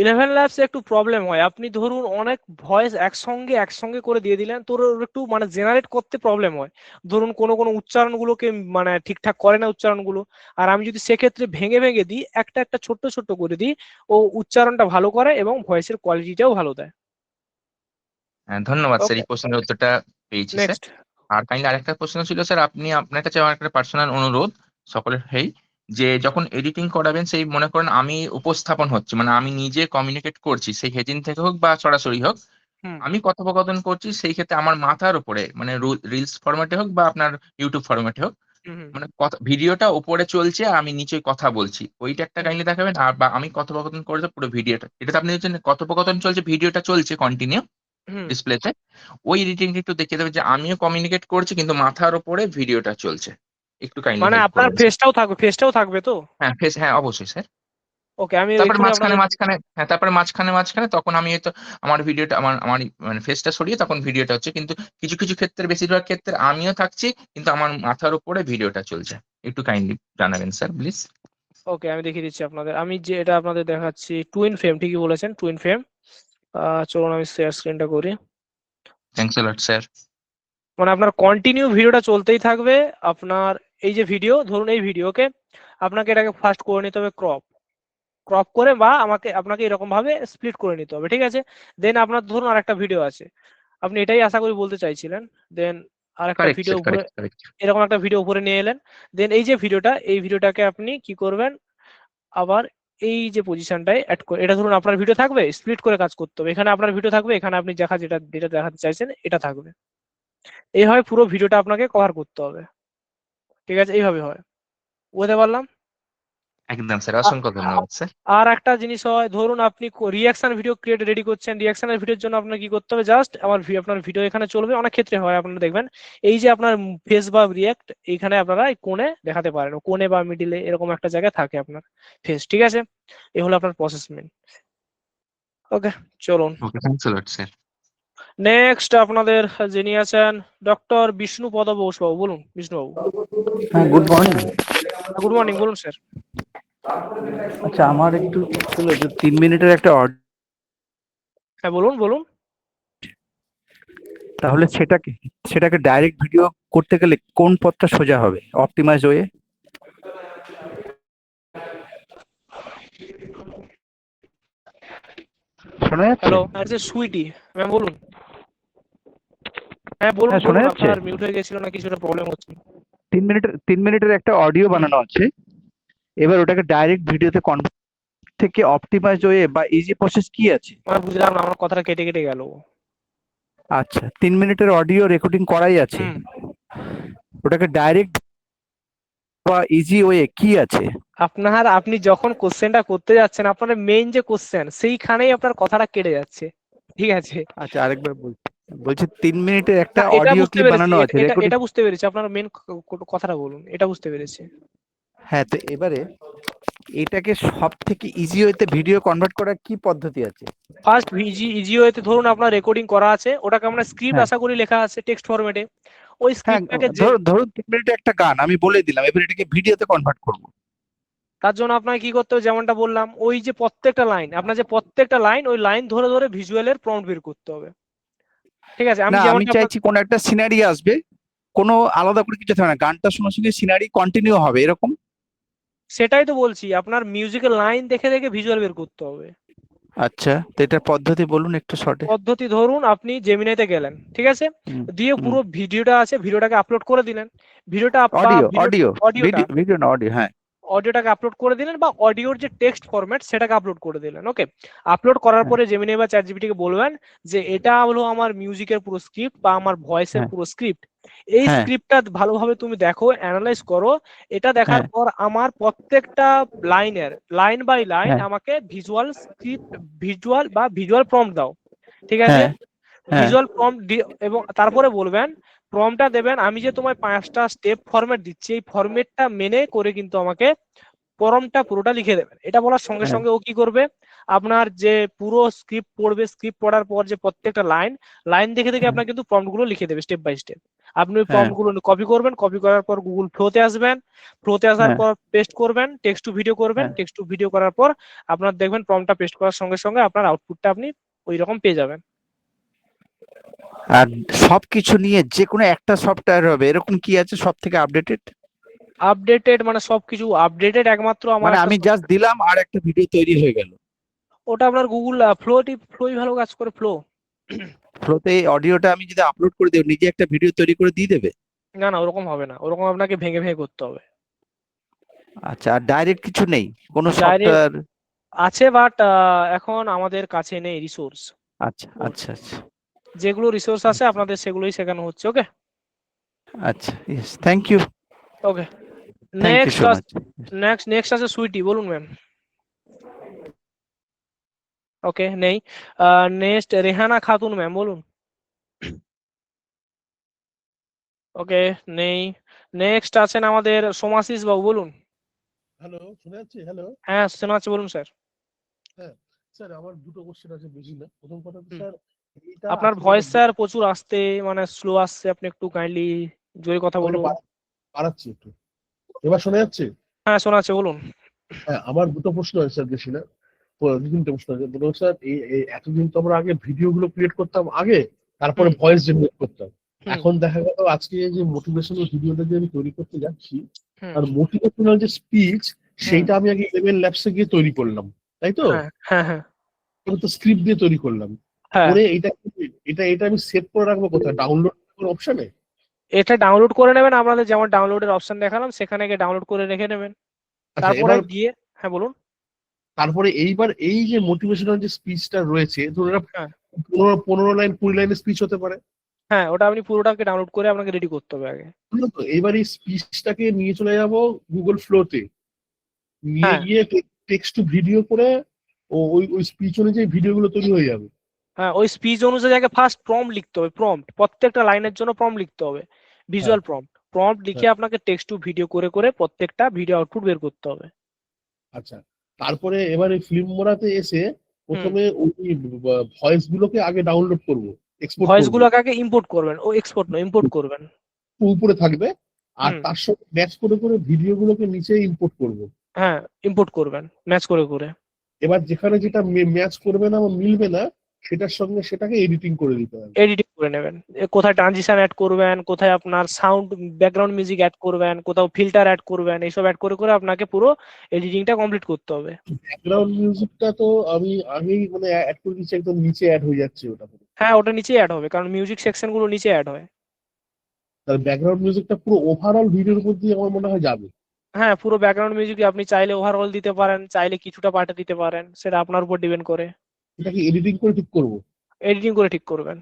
11 ল্যাবসে একটু প্রবলেম হয়, আপনি ধরুন অনেক ভয়েস একসঙ্গে করে দিয়ে দিলেন, তোর ওর একটু মানে জেনারেট করতে প্রবলেম হয়। ধরুন কোনো কোনো উচ্চারণগুলোকে মানে ঠিকঠাক করে না উচ্চারণগুলো, আর আমি যদি সেক্ষেত্রে ভেঙে ভেঙে দিই, একটা একটা ছোট্ট ছোট্ট করে দিই, ও উচ্চারণটা ভালো করে এবং ভয়েসের কোয়ালিটিটাও ভালো দেয়। হ্যাঁ ধন্যবাদ স্যার, ওকে, এই প্রশ্নের উত্তরটা পেয়েছি স্যার। নেক্সট। আর কাইন্ডলি আরেকটা প্রশ্ন ছিল স্যার, আপনি আপনার কাছে আমার একটা পার্সোনাল অনুরোধ সকলের হেই, যে যখন এডিটিং করাবেন, সেই মনে করেন আমি উপস্থাপন হচ্ছে, মানে আমি নিজে কমিউনিকেট করছি, সেই হেজিং থেকে হোক বা সরাসরি হোক, হুম আমি কথোপকথন করছি, সেই ক্ষেত্রে আমার মাথার উপরে মানে রিলস ফরম্যাটে হোক বা আপনার ইউটিউব ফরম্যাটে হোক, হুম হুম মানে কথা ভিডিওটা উপরে চলছে আর আমি নিচে কথা বলছি, ওইটা একটা হুম কাইন্ডলি দেখাবেন। আর বা আমি কথোপকথন করছি পুরো ভিডিওটা, এটা আপনি হচ্ছেন কথোপকথন চলছে, ভিডিওটা চলছে কন্টিনিউ হুম। ডিসপ্লেতে, ওই এডিটিংটা একটু দেখিয়ে দেবে যে আমিও কমিউনিকেট করছি কিন্তু মাথার উপরে ভিডিওটা চলছে। একটু কাইন্ডলি মানে হেল্প আপনার করবেন স্যার। ফেসটাও থাকবে তো? হ্যাঁ ফেস, হ্যাঁ অবশ্যই স্যার। ওকে, আমি তারপরে এক্ষুনি মাঝখানে আপনাদের। মাঝখানে হ্যাঁ তারপরে মাঝখানে মাঝখানে তখন আমি হয়তো আমার ভিডিওটা আমার মানে ফেসটা সরিয়ে তখন ভিডিওটা হচ্ছে, কিন্তু কিছু কিছু ক্ষেত্রে, বেশিরভাগ ক্ষেত্রে আমিও থাকছি কিন্তু আমার মাথার উপরে ভিডিওটা চলছে। একটু কাইন্ডলি জানাবেন স্যার প্লিজ। ওকে, আমি দেখিয়ে দিচ্ছি আপনাদের। আমি যে এটা আপনাদের দেখাচ্ছি টুইন ফ্রেম, ঠিকই বলেছেন, টুইন ফ্রেম। চলুন আমি শেয়ার স্ক্রিনটা করি। Thanks lot sir. মানে আপনার কন্টিনিউ ভিডিওটা চলতেই থাকবে। আপনার এই যে ভিডিও, ধরুন এই ভিডিওকে আপনাকে এটাকে ফার্স্ট করে নিতে হবে ক্রপ, ক্রপ করে, বা আপনাকে এরকম ভাবে স্প্লিট করে নিতে হবে, ঠিক আছে? দেন আপনার ধরুন আরেকটা ভিডিও আছে, আপনি এটাই আশা করি বলতে চাইছিলেন। দেন আরেকটা কারেক্ট ভিডিও স্যার, উপরে, কারেক্ট কারেক্ট। এরকম একটা ভিডিও উপরে নিয়ে এলেন। দেন এই যে ভিডিওটা, এই ভিডিওটাকে আপনি কি করবেন, আবার এই যে পজিশনটায় অ্যাড করে, এটা ধরুন আপনার ভিডিও থাকবে, স্প্লিট করে কাজ করতে হবে। এখানে আপনার ভিডিও থাকবে, এখানে আপনি যেটা যেটা দেখাতে চাইছেন এটা থাকবে। এইভাবে পুরো ভিডিওটা আপনাকে কভার করতে হবে, ঠিক আছে? এইভাবে হয়, বুঝতে পারলাম। একদম স্যার, আ- অসংখ্য আ- ধন্যবাদ স্যার। আর একটা জিনিস হয়, ধরুন আপনি রিয়াকশন ভিডিও ক্রিয়েট রেডি করছেন, রিয়াকশনের ভিডিওর জন্য আপনার কি করতে হবে, জাস্ট আপনার ভিডিও এখানে চলবে। অনেক ক্ষেত্রে হয়, আপনারা দেখবেন এই যে আপনার ফেস বা রিয়াক্ট, এইখানে আপনারা এই কোণে দেখাতে পারেন, কোণে বা মিডিলে এরকম একটা জায়গায় থাকে আপনার ফেস, ঠিক আছে? এই হলো আপনার প্রসেস মেন। ওকে, চলুন okay, thanks lot sir. Next. আপনাদের যিনি আছেন ডক্টর বিষ্ণু পদ বসুবাবু, বলুন বিষ্ণু বাবু। হ্যাঁ, গুড মর্নিং। গুড মর্নিং, বলুন স্যার। আচ্ছা, আমার একটু ছিল যে 3 মিনিটের একটা অর্ডার, হ্যাঁ বলুন বলুন। তাহলে সেটাকে ডাইরেক্ট ভিডিও করতে গেলে কোন পথটা সোজা হবে, অপটিমাইজ ওয়ে? শোনা যাচ্ছে? হ্যালো, আচ্ছা সুইটি ম্যাম বলুন। হ্যাঁ বলুন হ্যাঁ, শোনা বলুন, যাচ্ছে? আপনার মিউট হয়ে গেছিল না, কিছুটা প্রবলেম হচ্ছে। 3 মিনিটের একটা অডিও বানানো আছে, এবার ওটাকে ডাইরেক্ট ভিডিওতে কনভার্ট থেকে অপটিমাইজ ওয়ে বা ইজি প্রসেস কি আছে? মানে বুঝলাম না, আমার কথাটা কেটে কেটে গেল। আচ্ছা, 3 মিনিটের অডিও রেকর্ডিং করাই আছে, হুম। ওটাকে ডাইরেক্ট বা ইজি ওয়ে কি আছে? আপনি যখন কোশ্চেনটা করতে যাচ্ছেন, আপনার মেইন যে কোশ্চেন, সেইখানেই আপনার কথাটা কেটে যাচ্ছে, ঠিক আছে? আচ্ছা, আরেকবার বলছি 3 মিনিটের একটা না, এটা অডিও বুঝতে ক্লিপ পেরেছি, বানানো আছে, এটা রেকর্ডিং। এটা বুঝতে পেরেছি, আপনার মেন কথাটা বলুন, এটা বুঝতে পেরেছি। হ্যাঁ, তো এবারে এটাকে সব থেকে ইজি ওয়েতে ভিডিও কনভার্ট করার কি পদ্ধতি আছে? ফার্স্ট ইজি ওয়েতে ধরুন আপনার রেকর্ডিং করা আছে, ওটাকে আমরা স্ক্রিপ্ট হ্যাঁ আশা করি লেখা আছে টেক্সট ফরম্যাটে। ওই হ্যাঁ, স্ক্রিপ্টটাকে ধরুন 3 মিনিটে একটা গান আমি বলে দিলাম, এবার এটাকে ভিডিওতে কনভার্ট করবো। তার জন্য আপনাকে কি করতে হবে, যেমনটা বললাম, ওই যে প্রত্যেকটা লাইন ওই লাইন ধরে ধরে ভিজুয়ালের প্রম্পট বের করতে হবে, ঠিক আছে? আমি না, আমি যেমনটা চাইছি কোন একটা সিনারি আসবে, কোনো আলাদা করে কিছু থাকবে না, গানটা শোনার সঙ্গে সিনারি কন্টিনিউ হবে এরকম। সেটাই তো বলছি, আপনার মিউজিকের লাইন দেখে দেখে ভিজুয়াল বের করতে হবে। আচ্ছা, তো এটার পদ্ধতি বলুন একটু শর্টে। পদ্ধতি ধরুন আপনি জেমিনাইতে গেলেন, ঠিক আছে? দিয়ে পুরো ভিডিওটাকে আপলোড করে দিলেন। ভিডিওটা অডিও অডিওটা ভিডিও না অডিও, হ্যাঁ। অডিওটাকে আপলোড করে দিলেন বা অডিওর যে টেক্সট ফরম্যাট সেটাকে আপলোড করে দিলেন। ওকে, আপলোড করার হ্যাঁ। পরে জেমিনি বা চ্যাটজিপিটি কে বলবেন যে এটা হলো আমার মিউজিকের পুরো স্ক্রিপ্ট বা আমার ভয়েসের হ্যাঁ। পুরো স্ক্রিপ্ট, এই হ্যাঁ। স্ক্রিপ্টটা ভালোভাবে তুমি দেখো, অ্যানালাইজ করো, এটা দেখার হ্যাঁ। পর আমার প্রত্যেকটা লাইনের লাইন বাই লাইন হ্যাঁ। আমাকে ভিজুয়াল স্ক্রিপ্ট, ভিজুয়াল প্রম্পট দাও, ঠিক আছে? হ্যাঁ। হ্যাঁ। ভিজুয়াল প্রম্পট এবং তারপরে বলবেন প্রম্পটটা দেবেন আমি যে তোমায় 5টা স্টেপ ফরম্যাট দিচ্ছি এই ফরম্যাটটা মেনে করে কিন্তু আমাকে প্রম্পটটা পুরোটা লিখে দেবেন। এটা বলার সঙ্গে হ্যাঁ। সঙ্গে ও কি করবে, আপনার যে পুরো স্ক্রিপ্ট পড়বে, স্ক্রিপ্ট পড়ার পর যে প্রত্যেকটা লাইন দেখে দেখে আপনার কিন্তু প্রম্পট গুলো লিখে দেবে স্টেপ বাই স্টেপ। আপনি ওই হ্যাঁ। প্রম্পট গুলো কপি করবেন, কপি করার পর গুগল ফ্লোতে আসবেন, ফ্লোতে আসার হ্যাঁ। পর পেস্ট করবেন, টেক্সট টু ভিডিও করবেন, হ্যাঁ। টেক্সট টু ভিডিও করার পর আপনার দেখবেন প্রম্পটটা পেস্ট করার সঙ্গে সঙ্গে আপনার আউটপুটটা আপনি ওই রকম পেয়ে যাবেন। আর সবকিছু নিয়ে যে কোনো একটা সফটওয়্যার হবে এরকম কি আছে সব থেকে আপডেটেড? আপডেটেড মানে সবকিছু আপডেটেড একমাত্র আমার মানে একটা আমি জাস্ট দিলাম আর একটা ভিডিও তৈরি হয়ে গেল। ওটা আপনার গুগল ফ্লোই ভালো কাজ করে, ফ্লো। ফ্লোতে অডিওটা আমি যদি আপলোড করে দিই নিজে একটা ভিডিও তৈরি করে দিয়ে দেবে? না না ওরকম হবে না, ওরকম আপনাকে ভেঙে ভেঙে করতে হবে। আচ্ছা, আর ডাইরেক্ট কিছু নেই কোনো Direct- সফটওয়্যার? আছে বাট এখন আমাদের কাছে নেই রিসোর্স। আচ্ছা আচ্ছা আচ্ছা যেগুলো রিসোর্স আছে আপনাদের সেগুলোই শেখানো হচ্ছে। ওকে আচ্ছা, yes, thank you, okay. Thank you so much. Next আছে সুইটি, বলুন ম্যাম। ওকে নেই। নেক্সট রেহানা খাতুন ম্যাম, বলুন। ওকে নেই। নেক্সট আছেন আমাদের সোমাশিস বাবু, বলুন। হ্যালো, শোনা যাচ্ছে? হ্যালো, হ্যাঁ শোনা যাচ্ছে, বলুন স্যার। স্যার আমার দুটো কোশ্চেন আছে, বেশি না। প্রথম কথা হুম। স্যার, এটা আপনার ভয়েস স্যার প্রচুর আসতে মানে স্লো আসছে, আপনি একটু কাইন্ডলি জোরে কথা বলুন। বাড়াচ্ছি একটু। এবার শোনা যাচ্ছে? হ্যাঁ শোনা যাচ্ছে, বলুন। হ্যাঁ, আমার দুটো প্রশ্ন আছে স্যার, বেশি না। তিনটে প্রশ্ন আছে। প্রথম স্যার, এই এতদিন তো আমরা আগে ভিডিও গুলো ক্রিয়েট করতাম আগে, তারপরে হুম। ভয়েস জেনারেট করতাম। হুম। এখন দেখা গেল আজকে যে মোটিভেশনাল ভিডিওটা যে আমি তৈরি করতে যাচ্ছি, হুম। আর মোটিভেশনাল যে স্পিচ সেইটা আমি আগে 11 ল্যাবসে গিয়ে তৈরি করলাম, তাই তো? হ্যাঁ হ্যাঁ হ্যাঁ আমি তো স্ক্রিপ্ট দিয়ে তৈরি করলাম। হ্যাঁ। করে এটা আমি সেভ করে রাখবো কোথায়? ডাউনলোড অপশনে? এটা ডাউনলোড করে নেবেন, আমাদের যেমন ডাউনলোডের অপশন দেখালাম সেখানে গিয়ে ডাউনলোড করে রেখে নেবেন। আচ্ছা, তারপরে এবার গিয়ে হ্যাঁ বলুন। তারপরে এইবার এই যে মোটিভেশনাল যে স্পিচটা রয়েছে, ধরুন এটা হ্যাঁ 15 লাইন 20 লাইনের স্পিচ হতে পারে, হ্যাঁ ওটা আপনি পুরোটাকে ডাউনলোড করে আপনাকে রেডি করতে হবে আগে। বুঝলো তো? এবার এই স্পিচটাকে নিয়ে চলে যাব গুগল ফ্লোতে, নিয়ে হ্যাঁ গিয়ে টেক্সট টু ভিডিও করে ওই স্পিচ অনুযায়ী ভিডিওগুলো তৈরি হয়ে যাবে। হ্যাঁ ওই স্পিচ অনুযায়ী আগে ফার্স্ট প্রম্পট লিখতে হবে, প্রম্পট প্রত্যেকটা লাইনের জন্য প্রম্পট লিখতে হবে, ভিজুয়াল প্রম্পট লিখে আপনাকে টেক্সট টু ভিডিও করে করে প্রত্যেকটা ভিডিও আউটপুট বের করতে হবে। আচ্ছা, তারপরে এবার এই ফিল্ম মোড়াতে এসে প্রথমে ওই ভয়েস গুলোকে আগে ডাউনলোড করবো, এক্সপোর্ট ভয়েস করবো, গুলোকে আগে ইম্পোর্ট করবেন, ও এক্সপোর্ট নয় ইম্পোর্ট করবেন। উপরে থাকবে, আর হুম। তার সঙ্গে ম্যাচ করে করে ভিডিও গুলোকে নিচে ইম্পোর্ট করবো। হ্যাঁ ইম্পোর্ট করবেন ম্যাচ করে করে। এবার যেখানে যেটা ম্যাচ করবে না বা মিলবে না, সেটার সঙ্গে সেটাকে এডিটিং করে দিতে হবে। এডিটিং করে নেবেন, কোথায় ট্রানজিশন অ্যাড করবেন, কোথায় আপনার সাউন্ড ব্যাকগ্রাউন্ড মিউজিক অ্যাড করবেন, কোথাও ফিল্টার অ্যাড করবেন, এইসব অ্যাড করে করে আপনাকে পুরো এডিটিংটা কমপ্লিট করতে হবে। ব্যাকগ্রাউন্ড মিউজিকটা তো আমি আগেই মানে অ্যাড করে দিচ্ছি, একদম নিচে অ্যাড হয়ে যাচ্ছে ওটা। হ্যাঁ ওটা নিচে অ্যাড হবে কারণ মিউজিক সেকশন গুলো নিচে অ্যাড হয়। তাহলে ব্যাকগ্রাউন্ড মিউজিকটা পুরো ওভারঅল ভিডিওর উপর দিয়ে আমার মনে হয় যাবে। হ্যাঁ পুরো ব্যাকগ্রাউন্ড মিউজিক আপনি চাইলে ওভারঅল দিতে পারেন, চাইলে কিছুটা পার্টে দিতে পারেন, সেটা আপনার উপর ডিপেন্ড করে। এটা কি এডিটিং করে ঠিক করবো? এডিটিং করে ঠিক করবেন।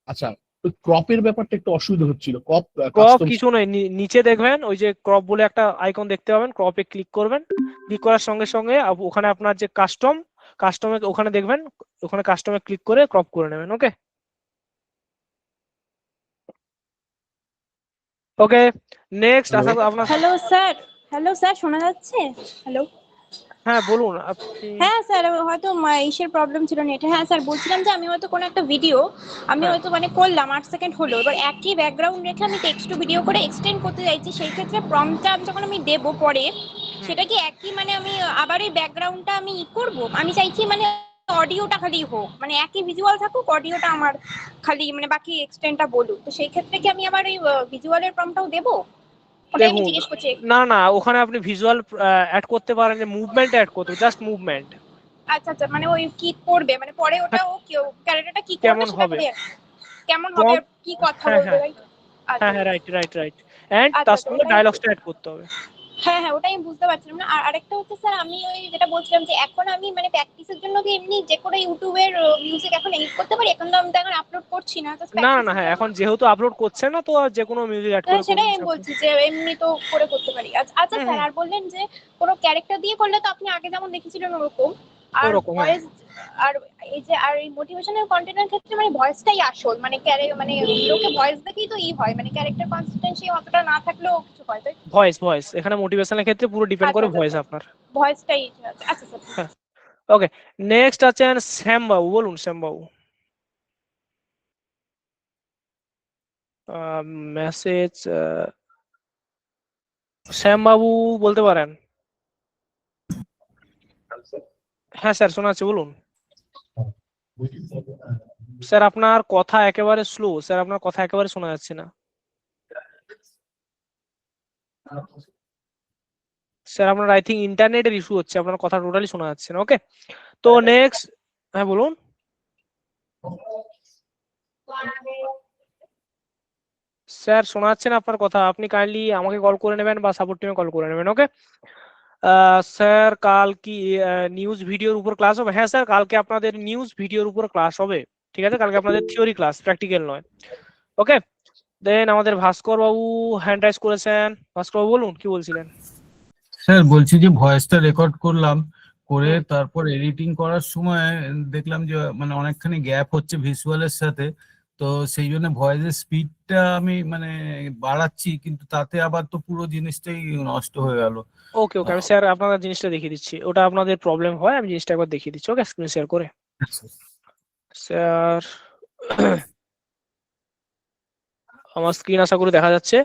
আচ্ছা, ওই ক্রপের ব্যাপারটা একটু অসুবিধা হচ্ছিল। ক্রপ কিছু নয়, নিচে দেখবেন ওই যে ক্রপ বলে একটা আইকন দেখতে পাবেন, ক্রপে ক্লিক করবেন, ক্লিক করার সঙ্গে সঙ্গে ওখানে আপনার যে কাস্টমে ওখানে দেখবেন, ওখানে কাস্টমে ক্লিক করে ক্রপ করে নেবেন। ওকে ওকে নেক্সট আশা করি আপনার। হ্যালো স্যার শোনা যাচ্ছে? হ্যালো, হ্যাঁ বলুন আপনি। হ্যাঁ স্যার হয়তো ইসের প্রবলেম ছিল নেটে। হ্যাঁ স্যার বলছিলাম যে আমি হয়তো কোনো একটা ভিডিও আমি হ্যাঁ। হয়তো মানে করলাম 8 সেকেন্ড হলো, এবার একই ব্যাকগ্রাউন্ড রেখে আমি টেক্সট টু ভিডিও করে এক্সটেন্ড করতে চাইছি, সেই ক্ষেত্রে প্রম্পটটা যখন আমি দেব পরে সেটা কি একই মানে আমি আবার এই ব্যাকগ্রাউন্ডটা আমি করব? আমি চাইছি মানে অডিওটা খালি হোক, মানে একই ভিজুয়াল থাকুক, অডিওটা আমার খালি মানে বাকি এক্সটেন্ডটা বলুক, তো সেই ক্ষেত্রে কি আমি আবার এই ভিজুয়ালের প্রম্পটটাও দেব? ওটাই আমি দেখুন জিজ্ঞেস করছি। না না ওখানে আপনি ভিজুয়াল অ্যাড করতে পারেন, যে মুভমেন্ট অ্যাড করতে, জাস্ট মুভমেন্ট। আচ্ছা আচ্ছা, মানে ওই কি করবে মানে পরে ওটা ও ক্যারেক্টারটা কি করবে কেমন সেটা হবে, করে কেমন হবে কি কথা হ্যাঁ বলবে, হ্যাঁ রাইট? হ্যাঁ হ্যাঁ রাইট এন্ড তার আচ্ছা, সঙ্গে ওটাই। ডায়লগসটা অ্যাড করতে হবে। হ্যাঁ হ্যাঁ, ওটাই আমি বুঝতে পারছিলাম না। আর আরেকটা হচ্ছে স্যার, আমি ওই যেটা বলছিলাম যে এখন আমি মানে প্র্যাকটিসের জন্য কি এমনি যে কোনো ইউটিউবের মিউজিক এখন এডিট করতে পারি? এখন তো আমি তো এখন আপলোড করছি না, তো না না না, প্র্যাকটিসের হ্যাঁ, জন্য। এখন যেহেতু আপলোড করছে না তো যে কোনো মিউজিক অ্যাড করে সেটাই করুন আমি বলছি যে এমনি তো করে করতে পারি। আচ্ছা আচ্ছা হুম স্যার, হুম, আর বললেন যে কোনো ক্যারেক্টার দিয়ে করলে তো আপনি আগে যেমন দেখেছিলেন ওরকম, আর ওরকম হ্যাঁ। ভয়েস, আর এই মোটিভেশনাল কন্টেন্টের ক্ষেত্রে মানে ভয়েসটাই আসল, মানে মানে লোকে ভয়েস দেখেই তো হয়, মানে ক্যারেক্টার কনসিস্টেন্সি অতটা না থাকলেও কিছু হয়, তাই তো? ভয়েস ভয়েস এখানে মোটিভেশনের ক্ষেত্রে পুরো ডিপেন্ড আচ্ছা করে আচ্ছা ভয়েস আচ্ছা, আপনার। ভয়েসটাই আছে। আচ্ছা স্যার। হ্যাঁ, ওকে। নেক্সট আছেন শ্যাম বাবু, বলুন শ্যাম বাবু। মেসেজ, শ্যাম বাবু বলতে পারেন? হ্যাঁ স্যার, শোনা যাচ্ছে, বলুন। স্যার আপনার কথা একেবারে স্লো, স্যার আপনার কথা একেবারে শোনা যাচ্ছে না। স্যার আপনার আই থিঙ্ক ইন্টারনেটের ইস্যু হচ্ছে, আপনার কথা টোটালি শোনা যাচ্ছে না। ওকে, তো নেক্সট, হ্যাঁ বলুন। স্যার শোনা যাচ্ছে না আপনার কথা, আপনি কাইন্ডলি আমাকে কল করে নেবেন বা সাপোর্ট টিমে কল করে নেবেন। ওকে স্যার, কাল কি নিউজ ভিডিওর উপর ক্লাস হবে? হ্যাঁ স্যার, কালকে আপনাদের নিউজ ভিডিওর উপর ক্লাস হবে, ঠিক আছে? কালকে আপনাদের থিওরি ক্লাস, প্র্যাকটিক্যাল নয়। ওকে, দেন আমাদের ভাস্কর বাবু হ্যান্ড রাইজ করেছেন। ভাস্কর বাবু বলুন, কি বলছিলেন? স্যার বলছি যে ভয়েসটা রেকর্ড করলাম, করে হুম। তারপর এডিটিং করার সময় দেখলাম যে মানে অনেকখানি গ্যাপ হচ্ছে ভিজুয়ালের সাথে। তো সেই জন্য ভয়েসের স্পিডটা আমি মানে বাড়াচ্ছি, কিন্তু তাতে আবার তো পুরো জিনিসটাই নষ্ট হয়ে গেল। ওকে ওকে, আমি স্যার আপনাদের জিনিসটা দেখিয়ে দিচ্ছি, ওটা আপনাদের প্রবলেম হয়, আমি জিনিসটা একবার দেখিয়ে দিচ্ছি। ওকে, স্ক্রিন শেয়ার করে স্যার। আমার স্ক্রিন আশা করি দেখা যাচ্ছে।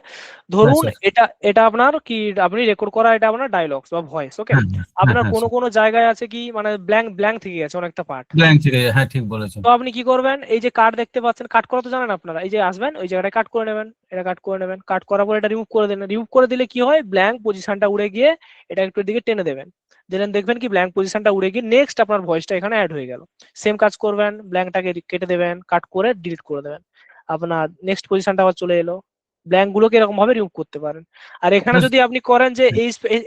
ধরুন এটা এটা আপনার কি, আপনি রেকর্ড করা, এটা আপনার ডায়লগস বা ভয়েস। ওকে, হ্যাঁ হ্যাঁ আপনার হ্যাঁ কোনো কোনো জায়গায় আছে কি মানে ব্ল্যাঙ্ক ব্ল্যাঙ্ক থেকে গেছে অনেকটা পার্ট। ব্ল্যাঙ্ক থেকে, হ্যাঁ ঠিক বলেছেন। তো আপনি কি করবেন, এই যে কাট দেখতে পাচ্ছেন, কাট করা তো জানেন আপনারা, এই যে আসবেন ওই জায়গাটা কাট করে নেবেন, এটা কাট করে নেবেন, কাট করার পর এটা রিমুভ করে দেবেন। রিমুভ করে দিলে কি হয়, ব্ল্যাঙ্ক পজিশনটা উড়ে গিয়ে এটা একটু দিকে টেনে দেবেন, দিলেন, দেখবেন কি ব্ল্যাঙ্ক পজিশনটা উড়ে গিয়ে নেক্সট আপনার ভয়েসটা এখানে অ্যাড হয়ে গেল। সেম কাজ করবেন, ব্ল্যাঙ্কটাকে কেটে দেবেন, কাট করে ডিলিট করে দেবেন, আপনার নেক্সট পজিশনটা আবার চলে এলো। ব্ল্যাঙ্ক গুলোকে এরকম ভাবে রিমুভ করতে পারেন। আর এখানে যদি আপনি করেন যে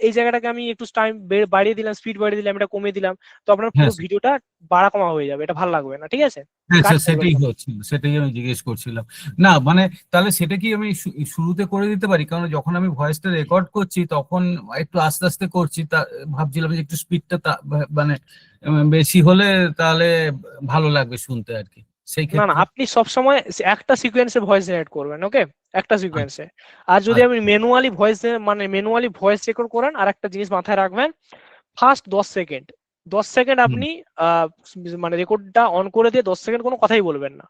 এই জায়গাটাকে আমি একটু টাইম বাড়িয়ে দিলাম, স্পিড বাড়িয়ে দিলাম, এটা কমিয়ে দিলাম, তো আপনার পুরো হ্যাঁ ভিডিওটা বাড়া কমা হয়ে যাবে, এটা ভালো লাগবে না, ঠিক আছে? হ্যাঁ কাট স্যার, করবেন সেটাই না। হচ্ছিল, সেটাই আমি জিজ্ঞেস করছিলাম। না মানে তাহলে সেটা কি আমি শুরুতে করে দিতে পারি? কারণ যখন আমি ভয়েসটা রেকর্ড করছি তখন একটু আস্তে আস্তে করছি, তা ভাবছিলাম যে একটু স্পিডটা মানে বেশি হলে তাহলে ভালো লাগবে শুনতে আর কি, সেই না না, ক্ষেত্রে। আপনি সবসময় একটা সিকোয়েন্সে ভয়েস জেনারেট করবেন। ওকে, একটা সিকোয়েন্সে। আর যদি আপনি ম্যানুয়ালি ভয়েস, মানে ম্যানুয়ালি ভয়েস রেকর্ড করেন, আর একটা জিনিস মাথায় রাখবেন, ফার্স্ট 10 সেকেন্ড, 10 সেকেন্ড হুম, আপনি মানে রেকর্ডটা অন করে দিয়ে 10 সেকেন্ড কোনো কথাই বলবেন না।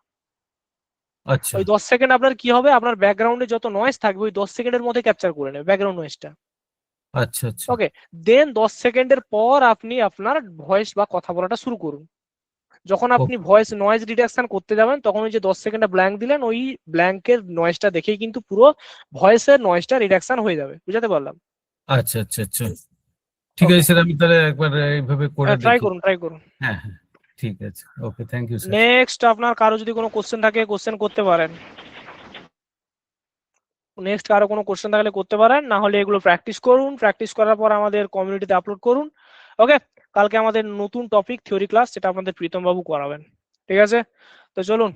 আচ্ছা ওই 10 সেকেন্ড আপনার কি হবে, আপনার ব্যাকগ্রাউন্ডে যত নয়েজ থাকবে ওই 10 সেকেন্ডের মধ্যে ক্যাপচার করে নেবে ব্যাকগ্রাউন্ড নয়েজটা। আচ্ছা আচ্ছা ওকে, দেন 10 সেকেন্ডের পর আপনি আপনার ভয়েস বা কথা বলাটা শুরু করুন। যখন আপনি ওকে ভয়েস নয়েজ রিডাকশন করতে যাবেন, তখন ওই যে 10 সেকেন্ডে ব্ল্যাঙ্ক দিলেন, ওই ব্ল্যাঙ্কের নয়েজটা দেখেই কিন্তু পুরো ভয়েসের নয়েজটা রিডাকশন হয়ে যাবে। বুঝাতে পারলাম? আচ্ছা আচ্ছা আচ্ছা, ঠিক ওকে, আছে স্যার, আমি তাহলে একবার এইভাবে করে ট্রাই দেখি। করুন ট্রাই করুন। হ্যাঁ হ্যাঁ, ঠিক আছে, ওকে, থ্যাংক ইউ স্যার। নেক্সট আপনার কারো যদি কোনো কোশ্চেন থাকে, কোশ্চেন করতে পারেন। নেক্সট কারো কোনো কোশ্চেন থাকলে করতে পারেন, না হলে এগুলো প্র্যাকটিস করুন, প্র্যাকটিস করার পর আমাদের কমিউনিটিতে আপলোড করুন। ওকে, কালকে আমাদের নতুন টপিক থিওরি ক্লাস, যেটা আপনাদের প্রীতম বাবু করাবেন, ঠিক আছে? তো চলুন